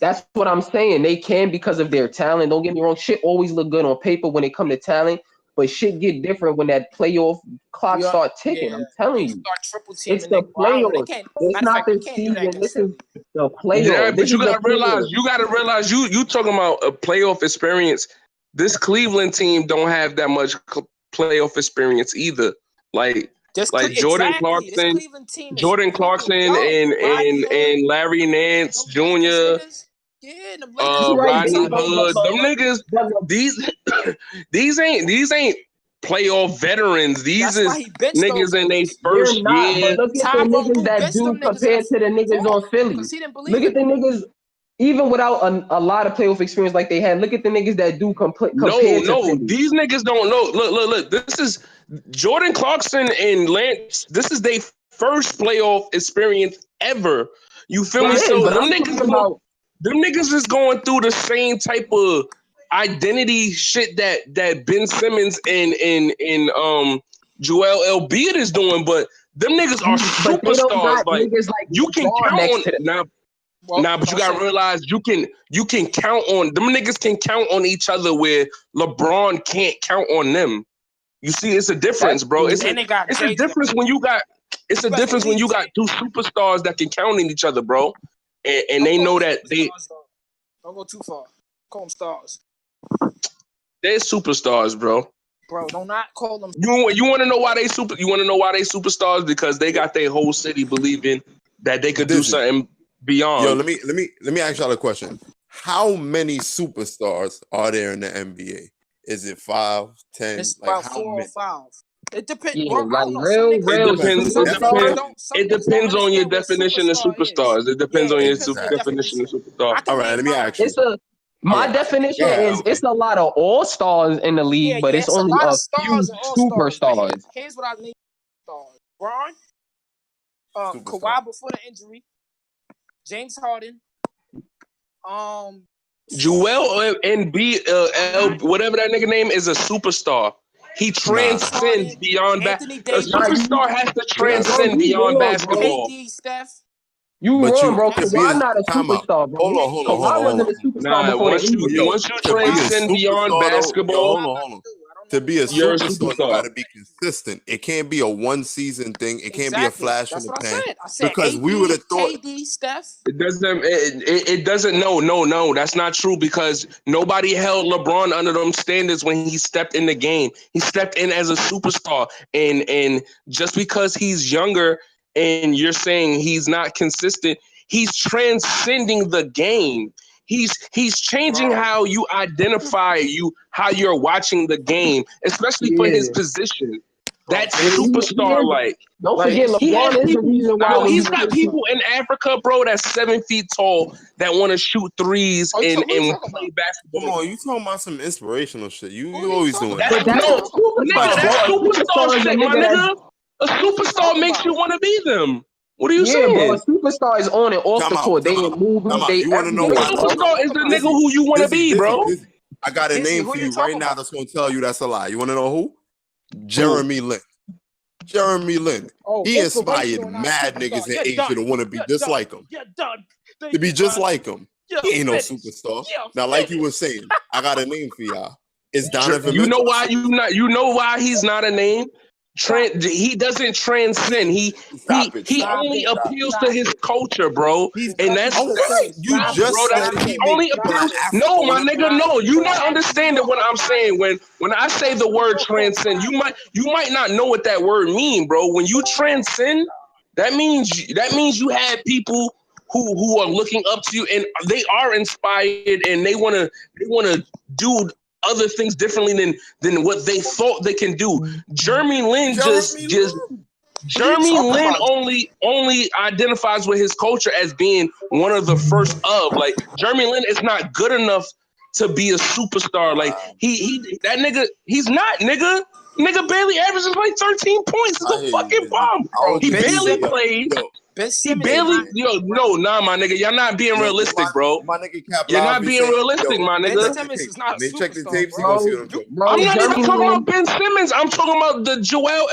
That's what I'm saying. They can because of their talent. Don't get me wrong. Shit always look good on paper when it come to talent. but shit get different when that playoff clock Yeah, start ticking. yeah. I'm telling They you, start triple it's teaming the niggas wild. They playoffs. can't. It's Matter of not fact, you the can't do that season. against This is Philly. the Yeah, playoff. but This you is the gotta realize, playoff. you talking about a playoff experience. This Cleveland team don't have that much playoff experience either. Like Jordan Exactly. This Clarkson, Cleveland team is super and young. Rodney Hood, Larry Nance them Lakers Jr. niggas. Yeah, them Lakers You right, niggas. Rodney but Hood, them niggas. but These these ain't playoff veterans. These That's why is he benched those niggas in their niggas. they're first not. But year. look at the Tyrone niggas Lue that benched do them niggas in the compared to the niggas fourth on Philly. because he didn't believe Look at in the them. niggas, even without a lot of playoff experience like they had. Look at the niggas that do compared to No, Philly. these niggas don't know. Look. This is Jordan Clarkson and Lance. This is their first playoff experience ever. You feel me? It is, So but I'm talking about them niggas is going through the same type of identity shit that Ben Simmons and Joel Embiid is doing, but them niggas are but they don't superstars. got Like niggas like you can LeBron count next on to them. now. Well, Nah, but you don't gotta say- realize you can count on them niggas can count on each other where LeBron can't count on them. You see, it's a difference, bro. It's Then they got a Jay difference when you got You best believe two superstars that can count on each other, bro. And Don't they call know them that superstars, though. Don't go too far. Call them stars, they're superstars, bro. bro. Do not call them. You want to know why they superstars? Because they got their whole city believing that they could do Dizzy. something beyond. Yo, let me ask y'all a question. How many superstars are there in the NBA? Is it 5, 10? It's Like about how 4 or many? 5. It depends, Yeah, bro. I like don't know. real It depends. Some It niggas depends. don't. Some It niggas don't depends on your understand what definition of superstar is. superstars. It depends Yeah, on it your depends on your definition of definition. superstar. I can All right, name let me mine. ask you. it's a my All right. definition Yeah, is it's a lot of all stars in the league, Yeah, but it's it's a only lot a of stars few and all stars. But superstars. here's what I name stars: Braun, Superstar. Kawhi before the injury, James Harden, Joel Embiid, whatever that nigga name is, a superstar. He transcends beyond Anthony A Davis, superstar has to transcend you beyond wrong, bro. basketball. KD, Steph. You But wrong, you bro. to be Kawhi a not a time out. superstar, bro. Hold on. Kawhi wasn't a superstar Nah, before the injury. once you To be a transcend beyond superstar, though, yo, basketball, hold on. To be a you're a superstar, you superstar. got to be consistent. It can't be a one season thing. It can't be a flash in That's the what I pan. said. I said Because AD, we would have thought. KD, Steph. It doesn't. No, that's not true because nobody held LeBron under them standards when he stepped in the game. He stepped in as a superstar, and just because he's younger and you're saying he's not consistent, he's transcending the game. He's changing how you identify how you're watching the game, especially for his Yeah. position. That's He superstar is, like. don't Like forget, he has LeBron is the people, reason why bro. when He's you got play people in Africa, bro, that's 7 feet tall that want to shoot threes What are you and talking play about? basketball. Come on, you talking about some inspirational shit. Who You are always talking doing about? that. But that's a No, superstar, nigga, bro. that's A superstar superstar is a shit, my nigga that's nigga. A superstar talking makes about? you want to be them. What are you yeah, bro. A saying? superstar is on and off Time the out. court. They Time in out. movies, Time out. they You want to know A everywhere, why? bro. superstar is the nigga Dizzy, who you want to be, bro. Dizzy. I got a Dizzy, name who for you you talking right now about? that's going to tell you that's a lie. You want to know who? Jeremy Lin. Jeremy Lin. Oh, He inspired inspirational, not mad superstar. niggas in You're Asia done. to want to be You're just done. like him. You're done. To be just like him. You're He ain't no finished. superstar. You're Now, like you finished. were saying, I got a name for y'all. It's Donovan You know Mitchell. why you know why he's not a name? He doesn't transcend. He only appeals to his culture, bro. And that's Oh, what? You Stop just bro, said that's he only make people in appeals. Africa No, my want to nigga, be. no. You not understanding what I'm saying. When I say the word transcend, you might not know what that word mean, bro. When you transcend, that means you have people who are looking up to you and they are inspired and they wanna do other things differently than what they thought they can do. Jeremy Lin Jeremy Lin only identifies with his culture as being one of the first of. Like Jeremy Lin is not good enough to be a superstar. Like that nigga, he's not nigga. Nigga barely averages like 13 points. It's a fucking bomb. He barely played. Ben He Simmons. barely, my nigga. Y'all not being realistic, bro. My nigga Cap You're not Lowry being saying, realistic, my Ben nigga. Simmons is not a check the superstar, tapes, you bro. gonna see what I'm talking Bro, I'm not even Jeremy talking Lin, about Ben Simmons. I'm talking about the Joel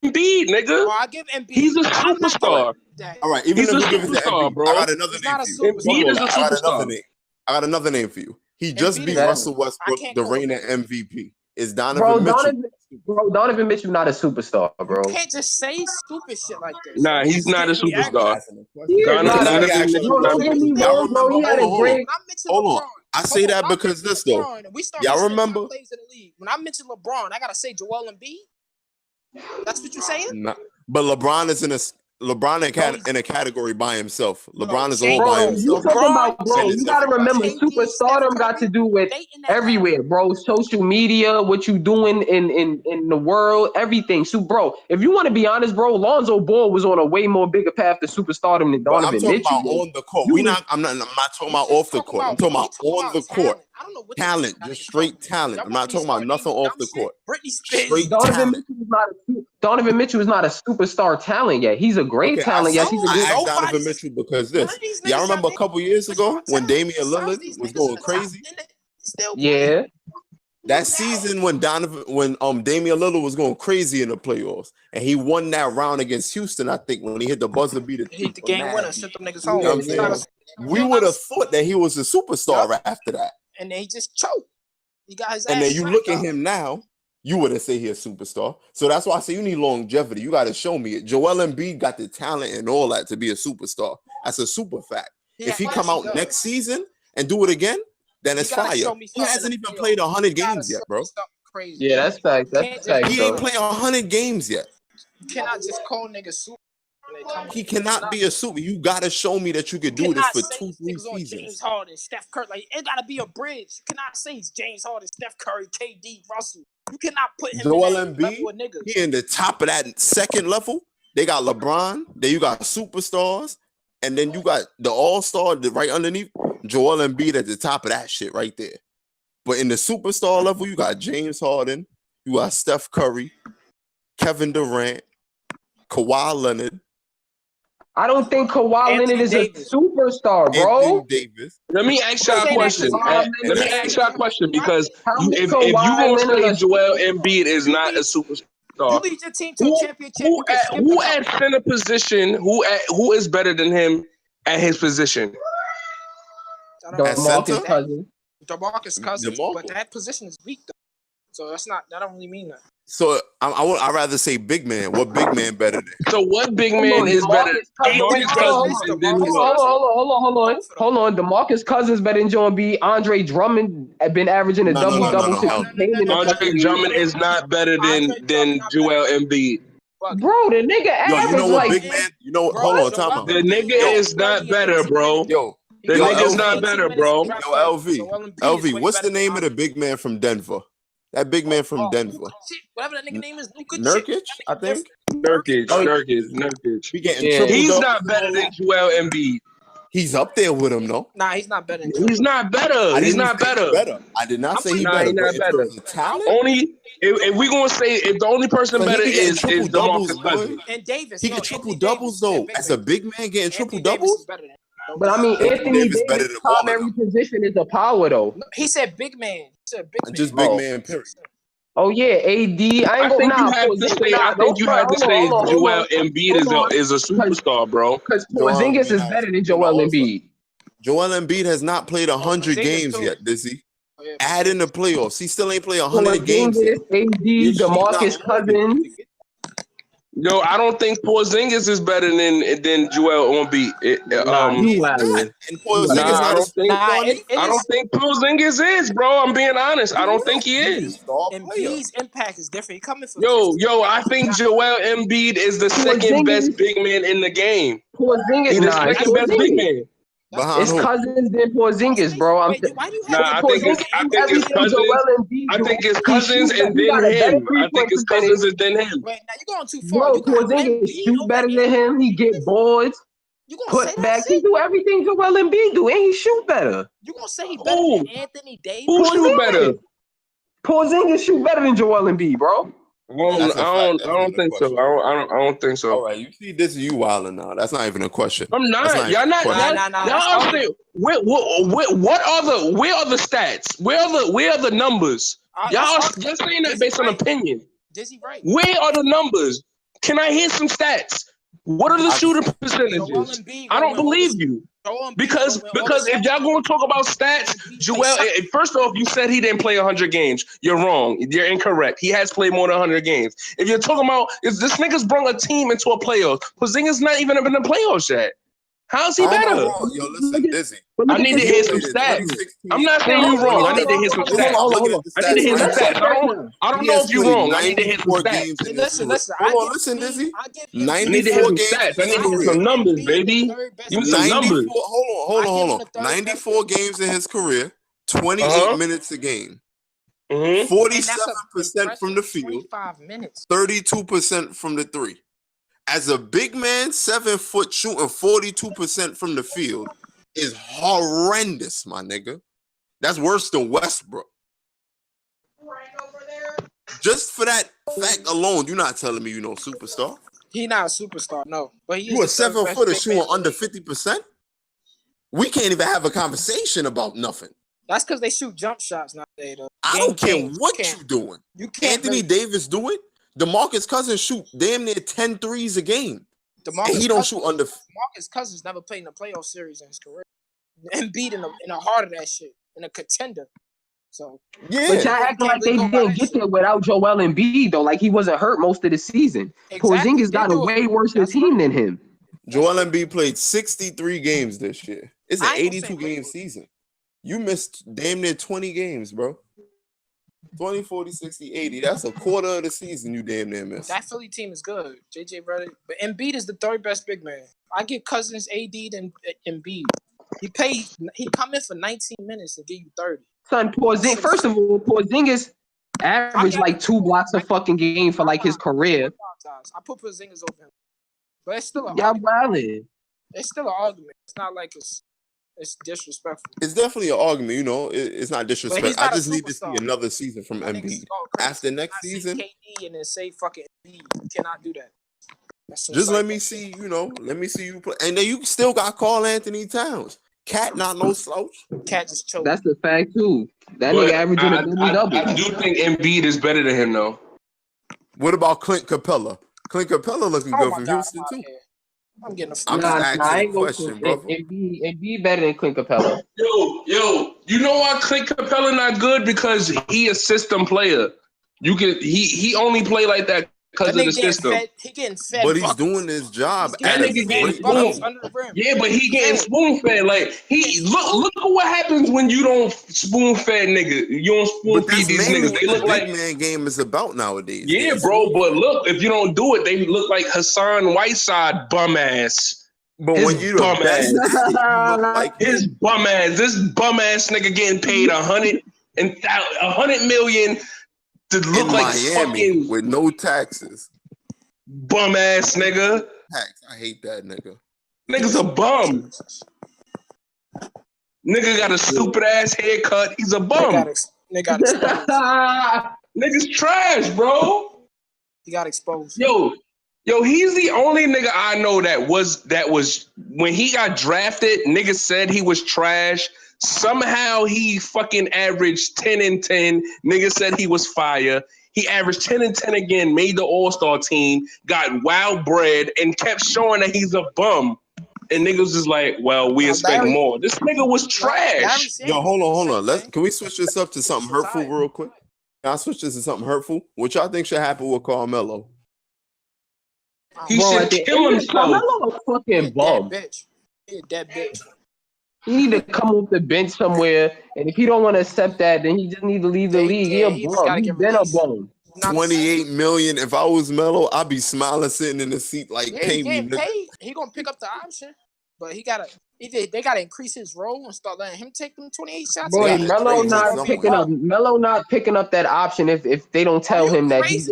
Embiid, nigga. Well, I give Embiid. He's a I'm not superstar. giving that. All right, even He's if a we give it to superstar, Embiid, bro. I got another He's name not a for you. Embiid is a I got another superstar. name. I got another name for you. He just Embiid beat is- Russell I Westbrook, can't the call him reigning that. MVP. Is Donovan Mitchell? Donovan Mitchell not a superstar, bro. You can't just say stupid shit like this. Nah, he's not a Just can't be superstar. accurate. He is not a Donovan Mitchell bro, not a don't get me superstar. Y'all wrong, bro. He remember? had a Hold great. When I mention Hold on. LeBron, I say that because this though. LeBron, we start Y'all mentioning remember? top players in the league. When I mention LeBron, I gotta say Joel Embiid. That's what you're saying? Nah. But LeBron is in a category by himself. LeBron is all Bro, by You himself. talking about, bro? And You it's gotta remember, KD, superstardom Steph got to Curry, do with they in that everywhere, bro. Social media, what you doing in the world, everything. So, bro, if you want to be honest, bro, Lonzo Ball was on a way more bigger path to superstardom than But I'm Donovan talking Mitchell. about on the court. I'm not talking about off the court. I'm talking about on the court. I don't know what Talent, just straight talent. I'm not talking about nothing off the court. Britney Spears. Straight Donovan talent. Donovan Mitchell is not a superstar talent yet. He's a great Okay, talent. Yes, he's a I good. asked Nobody's- Donovan Mitchell because None this. of these Y'all niggas remember a have couple years ago when Damian Lillard was going crazy? Yeah. That season when Damian Lillard was going crazy in the playoffs, and he won that round against Houston, I think, when he hit the buzzer beater. He hit the game winner, sent them niggas home. You know what I'm saying? We would have thought that he was a superstar after that. And then he just choked. He got his And ass then you look at him now, you wouldn't say he's a superstar. So that's why I say you need longevity. You got to show me it. Joel Embiid got the talent and all that to be a superstar. That's a super fact. If he come out next season and do it again, then it's fire. He hasn't even played 100 games yet, bro. Yeah, that's fact. That's fact. He ain't playing 100 games yet. You cannot just call niggas super. He cannot be a super. You gotta show me that you could do this for 2-3 seasons. James Harden, Steph Curry, like it gotta be a bridge. You cannot say it's James Harden, Steph Curry, KD, Russell. You cannot put him Joel in that level of Embiid. niggas. He in the top of that second level. They got LeBron. Then you got superstars, and then you got the All-Star right underneath. Joel Embiid at the top of that shit right there. But in the superstar level, you got James Harden, you got Steph Curry, Kevin Durant, Kawhi Leonard. I don't think Kawhi Leonard is a superstar, bro. Anthony Davis. Let me ask y'all a question. Because if you gonna say Joel Embiid is not a superstar, you lead your team to a championship. Who at center position? Who is better than him at his position? DeMarcus Cousins. DeMarcus Cousins, but that position is weak though. So that don't really mean that. So I'd rather say big man. What big man better than? So what big man is better? Hold on. DeMarcus Cousins better than Joel Embiid. Andre Drummond had been averaging a double since he came in. Andre Drummond is not better than Joel Embiid. Bro, the nigga average you know what, like big man? You know what? Hold on, time out. The nigga is not better, bro. The nigga's not better, bro. Yo, LV, what's the name of the big man from Denver? That big man from Denver. Whatever that nigga name is, Nurkic, I think. Nurkic. He's not better than Joel Embiid. He's up there with him, though. Nah, he's not better. He's not better. He's not better. I did not say he's better. He's not better. Talent? Only if we gonna say if the only person better is DeMarcus Cousins. And Davis. He get triple doubles though. As a big man getting triple doubles. But I mean, Anthony Davis' primary position is a power though. He said big man. He said big man. Just big man. Period. Oh yeah, AD. I think you have to say Joel Embiid is a superstar, bro. Because Porzingis is better than Joel Embiid. Joel Embiid has not played 100 games yet, does he? Add in the playoffs. He still ain't played 100 games yet. AD, DeMarcus Cousins. Yo, I don't think Porzingis is better than Joel Embiid. I don't think Porzingis is, bro. I'm being honest. I don't think he is. Embiid's impact is different. He coming from I think Joel Embiid is the second best big man in the game. Porzingis, he's the second best big man. It's Cousins then Porzingis, bro. I think it's Cousins and then him. I think it's Cousins and then him. Wait, now you're going too far. Bro, Porzingis shoot better than him. He get boards, put back. He do everything Joel Embiid do, and he shoot better. You gonna say he better than Anthony Davis? Who shoot better? Porzingis shoot better than Joel Embiid, bro. I don't think so. I don't think so. All right, you see, this is you wilding now. That's not even a question. I'm not. Y'all not. Y'all saying where are the stats? Where are the numbers? Y'all saying that based on opinion. Dizzy right. Where are the numbers? Can I hear some stats? What are the shooting percentages? I don't believe you. Because if y'all going to talk about stats, Joel, first off, you said he didn't play 100 games. You're wrong. You're incorrect. He has played more than 100 games. If you're talking about, is this nigga's brought a team into a playoff? Porzingis not even in the playoffs yet. How's he better? Yo, listen, Dizzy. I need to hear some stats. I'm not saying you're wrong. I need to hear some stats. I need to hear some stats. I don't know if you're wrong. I need to hear some stats. Listen. Hold on, listen, Dizzy. I need to hear some stats. I need to hear some numbers, baby. Give me some numbers. Hold on. 94 games in his career, 28 minutes a game. 47% from the field, 32% from the three. As a big man, 7 foot shooting 42% from the field is horrendous, my nigga. That's worse than Westbrook. Just for that fact alone, you're not telling me you know superstar. He not a superstar, no. But he you a 7 footer shooting under 50%? We can't even have a conversation about nothing. That's because they shoot jump shots nowadays, though. I don't care what you doing. You can't. Anthony Davis do it. DeMarcus Cousins shoot damn near 10 threes a game. And he don't shoot under. DeMarcus Cousins never played in a playoff series in his career. Embiid in the heart of that shit, in a contender. So yeah, but y'all acting like they didn't get there without Joel Embiid though. Like he wasn't hurt most of the season. Exactly. Porzingis got a way worse team than him. Joel Embiid played 63 games this year. It's an 82 game season. You missed damn near 20 games, bro. 20, 40, 60, 80. That's a quarter of the season you damn near missed. That Philly team is good. JJ Redick. But Embiid is the third best big man. I give Cousins AD and Embiid. He come in for 19 minutes and give you 30. Son, first of all, Porzingis averaged like 2 blocks a fucking game for like his career. I put Porzingis over him. But it's still It's still an argument. It's not like it's disrespectful. It's definitely an argument, you know. It's not disrespectful. I just need to see another season from Embiid. After next season, KD and then say fucking Embiid. You cannot do that. Just let me see, let me see you play. And then you still got Karl Anthony Towns. Cat not no slouch. Cat just choked. That's the fact too. That nigga averaging a double. I do think Embiid is better than him though. What about Clint Capella? Clint Capella looking good from Houston too. I'm getting a I'm just asking a question, bro. Embiid better than Clint Capella. Yo, you know why Clint Capella not good? Because he a system player. He only play like that because of the system. He getting fed. But he's doing his job. That nigga getting spoon. Yeah, but he getting spoon fed. Like look at what happens when you don't spoon fed nigga. You don't spoon feed these niggas. They look like man game is about nowadays. Yeah, bro. But look, if you don't do it, they look like Hassan Whiteside bum ass. But when you bum ass, you look like his bum ass. This bum ass nigga getting paid $100 million. To look like Miami fucking with no taxes. Bum ass nigga. I hate that nigga. Nigga's a bum. Nigga got a stupid ass haircut. He's a bum. Nigga's trash, bro. He got exposed. Yo, he's the only nigga I know that was when he got drafted, niggas said he was trash. Somehow he fucking averaged 10 and 10. Niggas said he was fire. He averaged 10 and 10 again, made the All-Star team, got wild bread, and kept showing that he's a bum. And niggas is like, well, we expect more. This nigga was trash. Yo, hold on. Can we switch this up to something hurtful real quick? Can I switch this to something hurtful? What y'all think should happen with Carmelo? He should kill himself. Carmelo a fucking bum. He a dead bitch. He need to come off the bench somewhere, and if he don't want to accept that, then he just need to leave the league. He a bum. He's been a bum. 28 million. If I was Melo, I'd be smiling sitting in the seat like, pay me. He gonna pick up the option, but they gotta increase his role and start letting him take them 28 shots. Boy, Melo not picking up that option if they don't tell him that he's.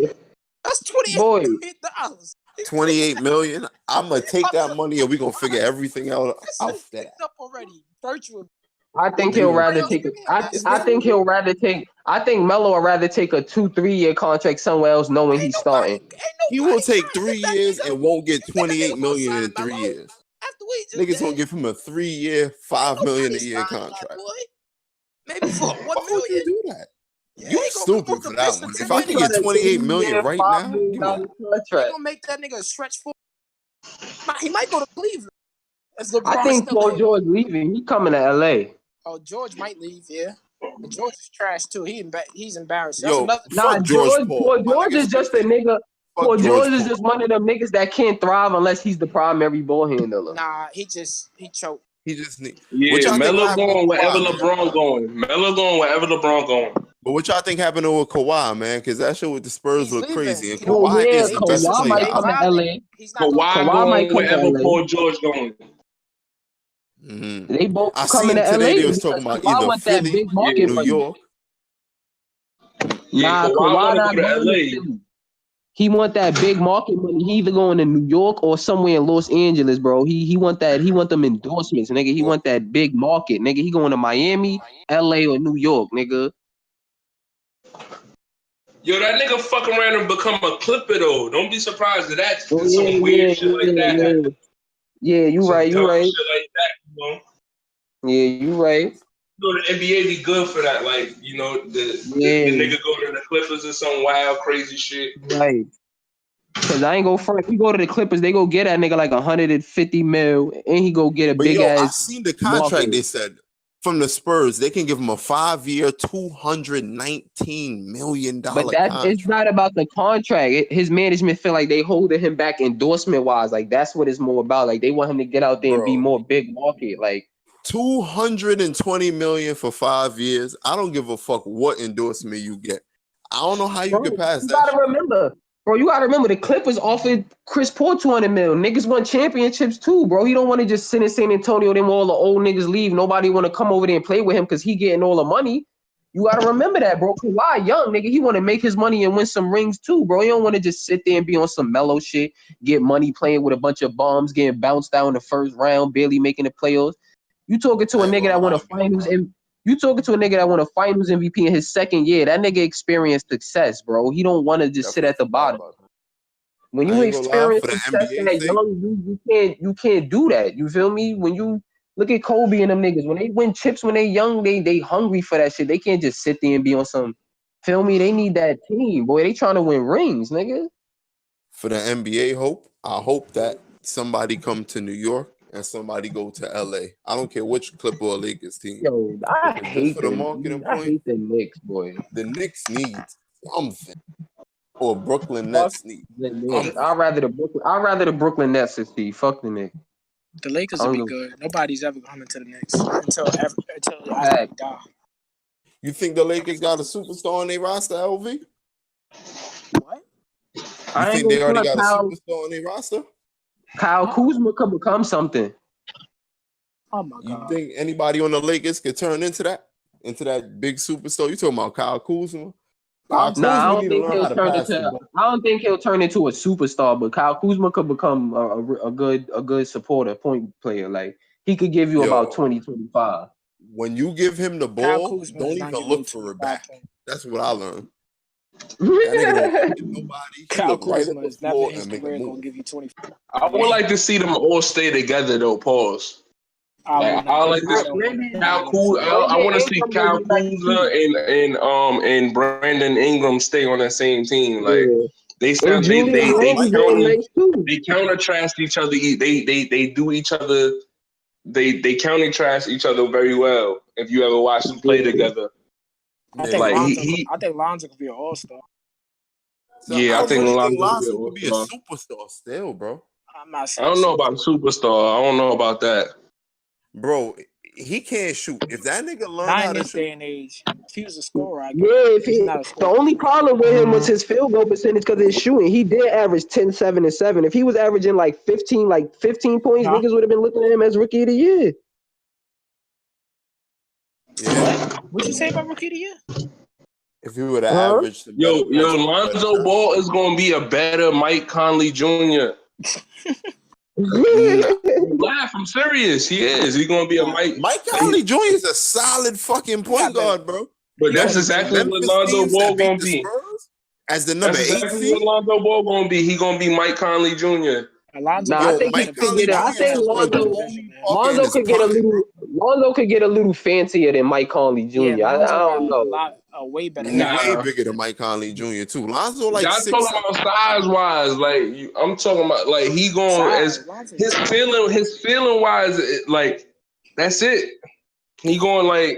That's $28 million. 28 million. I'm gonna take that money and we're gonna figure everything out that. Up already. Virtual. I think he'll rather take I think Melo would rather take a 2-3 year contract somewhere else knowing he's starting. He will take 3 years and won't get 28 million in 3 years. Niggas gonna give him a 3 year, $5 million a year contract. Maybe for $1 Why would you do that? Yeah, you stupid for that one. If I can get 28 million right now, they gonna make that nigga stretch for. He might go to Cleveland. Is I LeBron think still Paul there? George leaving. He coming to LA. Oh, George might leave. Yeah, but George is trash too. He's embarrassed. That's Yo, another. Nah, fuck George Paul Paul. My George nigga is just a Spiffy. nigga. Fuck Paul George George is Paul. just one of them niggas that can't thrive unless he's the primary ball handler. Nah, he choked. He just need. What Yeah, y'all think Melo happened going with wherever Kawhi, man? LeBron going. Melo going wherever LeBron going. But what y'all think happened with Kawhi, man? Because that shit with the Spurs He's look leaving. crazy, and He don't Oh want. Kawhi yeah, is They the best Kawhi player disrespect. might They out come to there. violate. LA. He's not going. Kawhi Kawhi might going come to wherever LA. Paul George going. They both I coming seen to today LA they was because talking about Kawhi either want that Philly, big market Yeah, New money. York. yeah. Nah, Kawhi Kawhi want to not go to going to LA. Philly. He want that big market money. He either going to New York or somewhere in Los Angeles, bro. He want that. He want them endorsements, nigga. He want that big market, nigga. He going to Miami, LA, or New York, nigga. Yo, that nigga fuck around and become a Clipper though. Don't be surprised at that. Oh Some weird shit like that happen. Yeah, you Some right. You dumb right. shit like that. You know, Yeah, you right. the NBA be good for that. Like, you know, the Yeah, nigga go to the Clippers or some wild crazy shit. right. Cause I ain't go front. If you go to the Clippers, they go get that nigga like 150 mil, and he go get a But big yo, I ass seen the contract. market. They said from the Spurs they can give him a 5-year, $219 million But that it's contract, not about the contract. His management feel like they holding him back endorsement wise. Like that's what it's more about. Like they want him to get out there and be bro. more big market. Like 220 million for 5 years. I don't give a fuck what endorsement you get. I don't know how you bro, get past you that gotta shit. remember, bro. You gotta remember the Clippers offered Chris Paul 200 mil. Niggas won championships too, bro. He don't want to just sit in San Antonio. Then all the old niggas leave. Nobody want to come over there and play with him because he getting all the money. You gotta remember that, bro. Kawhi young nigga, he want to make his money and win some rings too, bro. He don't want to just sit there and be on some mellow shit, get money playing with a bunch of bums, getting bounced out in the first round, barely making the playoffs. You talking to a I ain't nigga gonna that won a lie, big finals bro. and you talking to a nigga that won a finals MVP in his second year. That nigga experienced success, bro. He don't want to just sit Definitely at the forgot bottom. about that. When I you ain't gonna lie, experience for the success NBA that sake, young, you can't do that. You feel me? When you look at Kobe and them niggas, when they win chips when they young, they hungry for that shit. They can't just sit there and be on some feel me. They need that team, boy. They trying to win rings, nigga. for the NBA I hope that somebody come to New York and somebody go to LA. I don't care which Clipper or Lakers team. Yo, I Because just hate for the the marketing I point, hate the Knicks, boy. the Knicks need something. Or Brooklyn Fuck Nets need the Knicks. something. I'd rather the Brooklyn Nets see. Fuck the Knicks. The Lakers I would don't be give good. Nobody's ever coming to the Knicks until a after fuck. we die. You think the Lakers got a superstar on their roster, LV? What? You I ain't think gonna they already front got a Kyle. superstar on their roster? Kyle Kuzma could become something. Oh my You god. think anybody on the Lakers could turn into that? Into that big superstar? You talking about Kyle Kuzma? Kyle Lonzo Nah, I Kuzma don't need to think learn he'll how to turn pass the into. ball. I don't think he'll turn into a superstar, but Kyle Kuzma could become a good supporter, point player. Like he could give you about Yo, 20, 25. when you give him the Kyle ball, Kuzma don't is not even giving you look for it 25 back. points. That's what I learned. That nigga don't look at nobody. He Kyle look right at Kuzma the is never floor in his and make a career gonna move. give you 25. I would like to see them all stay together though. Pause. I will Like I not. like this. I don't want to. I Kyle don't want to see Kuz, that. I Brandon want to see Ingram gonna Kyle be like Kuzma two. and Brandon Ingram stay on that same team. Like Yeah, they and sound Julius Randle getting nice too. they counter trash each other. They do each other. They counter trash each other very well. If you ever watch them play Yeah. together, I Man, think like Lonzo. he I think Lonzo could be an all star. so yeah, I I think really think Lonzo could be Lonzo an could be a all-star. superstar still, bro. I'm not I saying don't know super. about superstar. I don't know about that. Bro, he can't shoot. If that nigga learn Not in how to this shoot, day and age. If he was a scorer, I get it. Yeah, if He's he, not a the scorer. only problem with him was his field goal percentage because his shooting. He did average 10, 7, and 7. If he was averaging like 15 points, Huh? niggas would have been looking at him as rookie of the year. yeah. What? What you say about rookie of the year? If he would have Huh? averaged some better points and some better Lonzo shots. Ball is gonna be a better Mike Conley Jr. Nah. Don't laugh. I'm serious. He is. He's gonna be a Nah, Mike. Mike Conley Jr. is a solid fucking he point got better. guard, bro. But He Yo, that's better than the Jimmy exactly Butler. what Memphis Lonzo teams that Ball beat gonna the be. Spurs as the number That's 8 exactly what seed. Lonzo Ball gonna be. He gonna be Mike Conley Jr. Alonzo Nah, I got Yo, better think he Mike than could Conley get Butler. a. I Jr. Lonzo think is has way one of the better Lonzo vision, only man. fucking in his prime, bro. Lonzo could get a little fancier than Mike Conley Yeah, Jr. I don't know. Lonzo a way better. He Nah. way bigger than Mike Conley Jr. too. Lonzo like Y'all 6'. talking about size wise, like I'm talking about like he going as his feeling wise, like that's it. He going like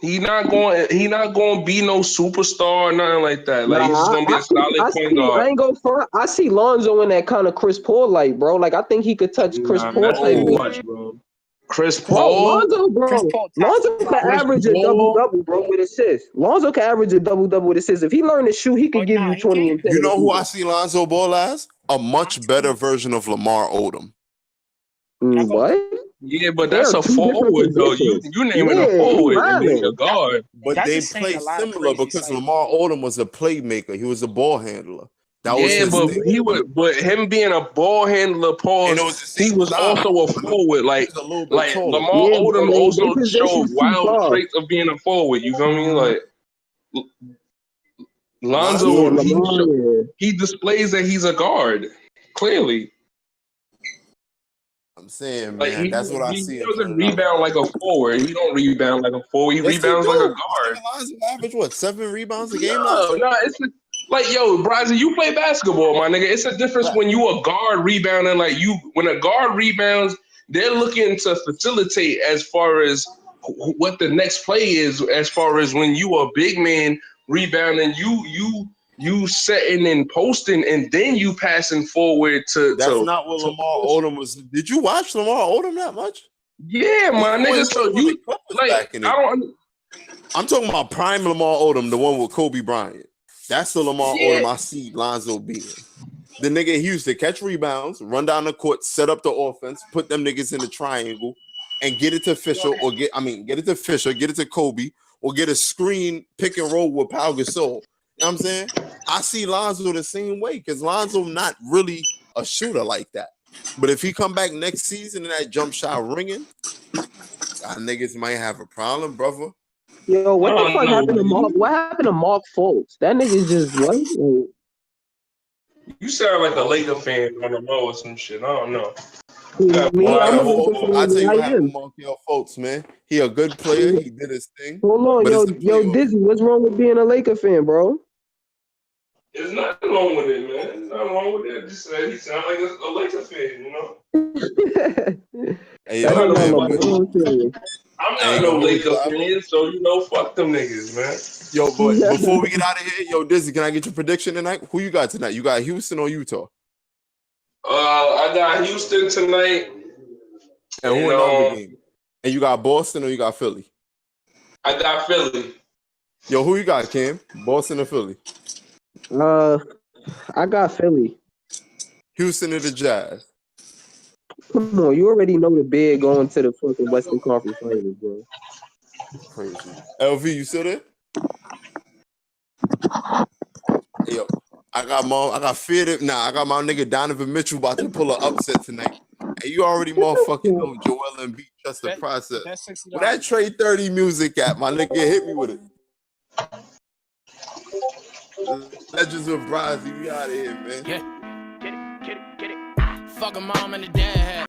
he not going to be no superstar or nothing like that. Like he's just gonna be a solid point guard. I ain't go for. I see Lonzo in that kind of Chris Paul like, bro. Like I think he could touch Chris Paul That's type. too much, bro. Chris Bro, Paul, Lonzo, bro. Chris Paul Lonzo can average a double-double, bro, with assists. Lonzo can average a double-double with assists. If he learned to shoot, he could give you 20 and 10. You know who I see Lonzo Ball as? A much better version of Lamar Odom. What? yeah, but that's a forward though. You naming a forward and then a guard. But they play similar because Lamar Odom was a playmaker. He was a ball handler. That was his thing. But him being a ball handler, he was also a forward. Like Lamar Odom also showed wild traits of being a forward. You feel me? Like Lonzo, he displays that he's a guard. Clearly, I'm saying, like man, that's what I see. He doesn't rebound like a forward. He don't rebound like a forward. He rebounds like a guard. Lonzo average what 7 rebounds a game? No, it's like, yo, Brasi, you play basketball, my nigga. It's a difference when you a guard rebounding. Like when a guard rebounds, they're looking to facilitate as far as what the next play is. As far as when you a big man rebounding, you setting and posting, and then you passing forward to. That's not what Lamar Odom was. Did you watch Lamar Odom that much? Yeah, my nigga. So you like I'm talking about prime Lamar Odom, the one with Kobe Bryant. That's the Lamar Odom I see Lonzo being. The nigga he used to catch rebounds, run down the court, set up the offense, put them niggas in the triangle, and get it to Fisher get it to Fisher, get it to Kobe, or get a screen pick and roll with Pau Gasol. You know what I'm saying? I see Lonzo the same way because Lonzo not really a shooter like that. But if he come back next season and that jump shot ringing, y'all niggas might have a problem, brother. Yo, what the fuck happened to Mark? What happened to Mark Fultz? That nigga's just what? You sound like a Laker fan on the low or some shit. I don't know. I'll tell you what happened with Markelle Fultz, man. He a good player. He did his thing. Hold on, yo, Dizzy, what's wrong with being a Laker fan, bro? There's nothing wrong with it, man. There's nothing wrong with it. Just he sounds like a Laker fan, you know? Hey, yo, man, I'm not no Laker fan, so fuck them niggas, man. Yo, boy, before we get out of here, yo, Dizzy, can I get your prediction tonight? Who you got tonight? You got Houston or Utah? I got Houston tonight. And who in the other game? And you got Boston or you got Philly? I got Philly. Yo, who you got, Cam? Boston or Philly? I got Philly. Houston or the Jazz? Come on, you already know the big going to the fucking Western Conference Finals, bro. Crazy. LV, you still there? Hey, yo, I got my nigga Donovan Mitchell about to pull an upset tonight. And you already motherfucking know Joel Embiid trust the process. Where that Trade 30 music at, my nigga? Hit me with it. Legends of Brasi, we out of here, man. Yeah. Get it. Fuck a mom and a dad.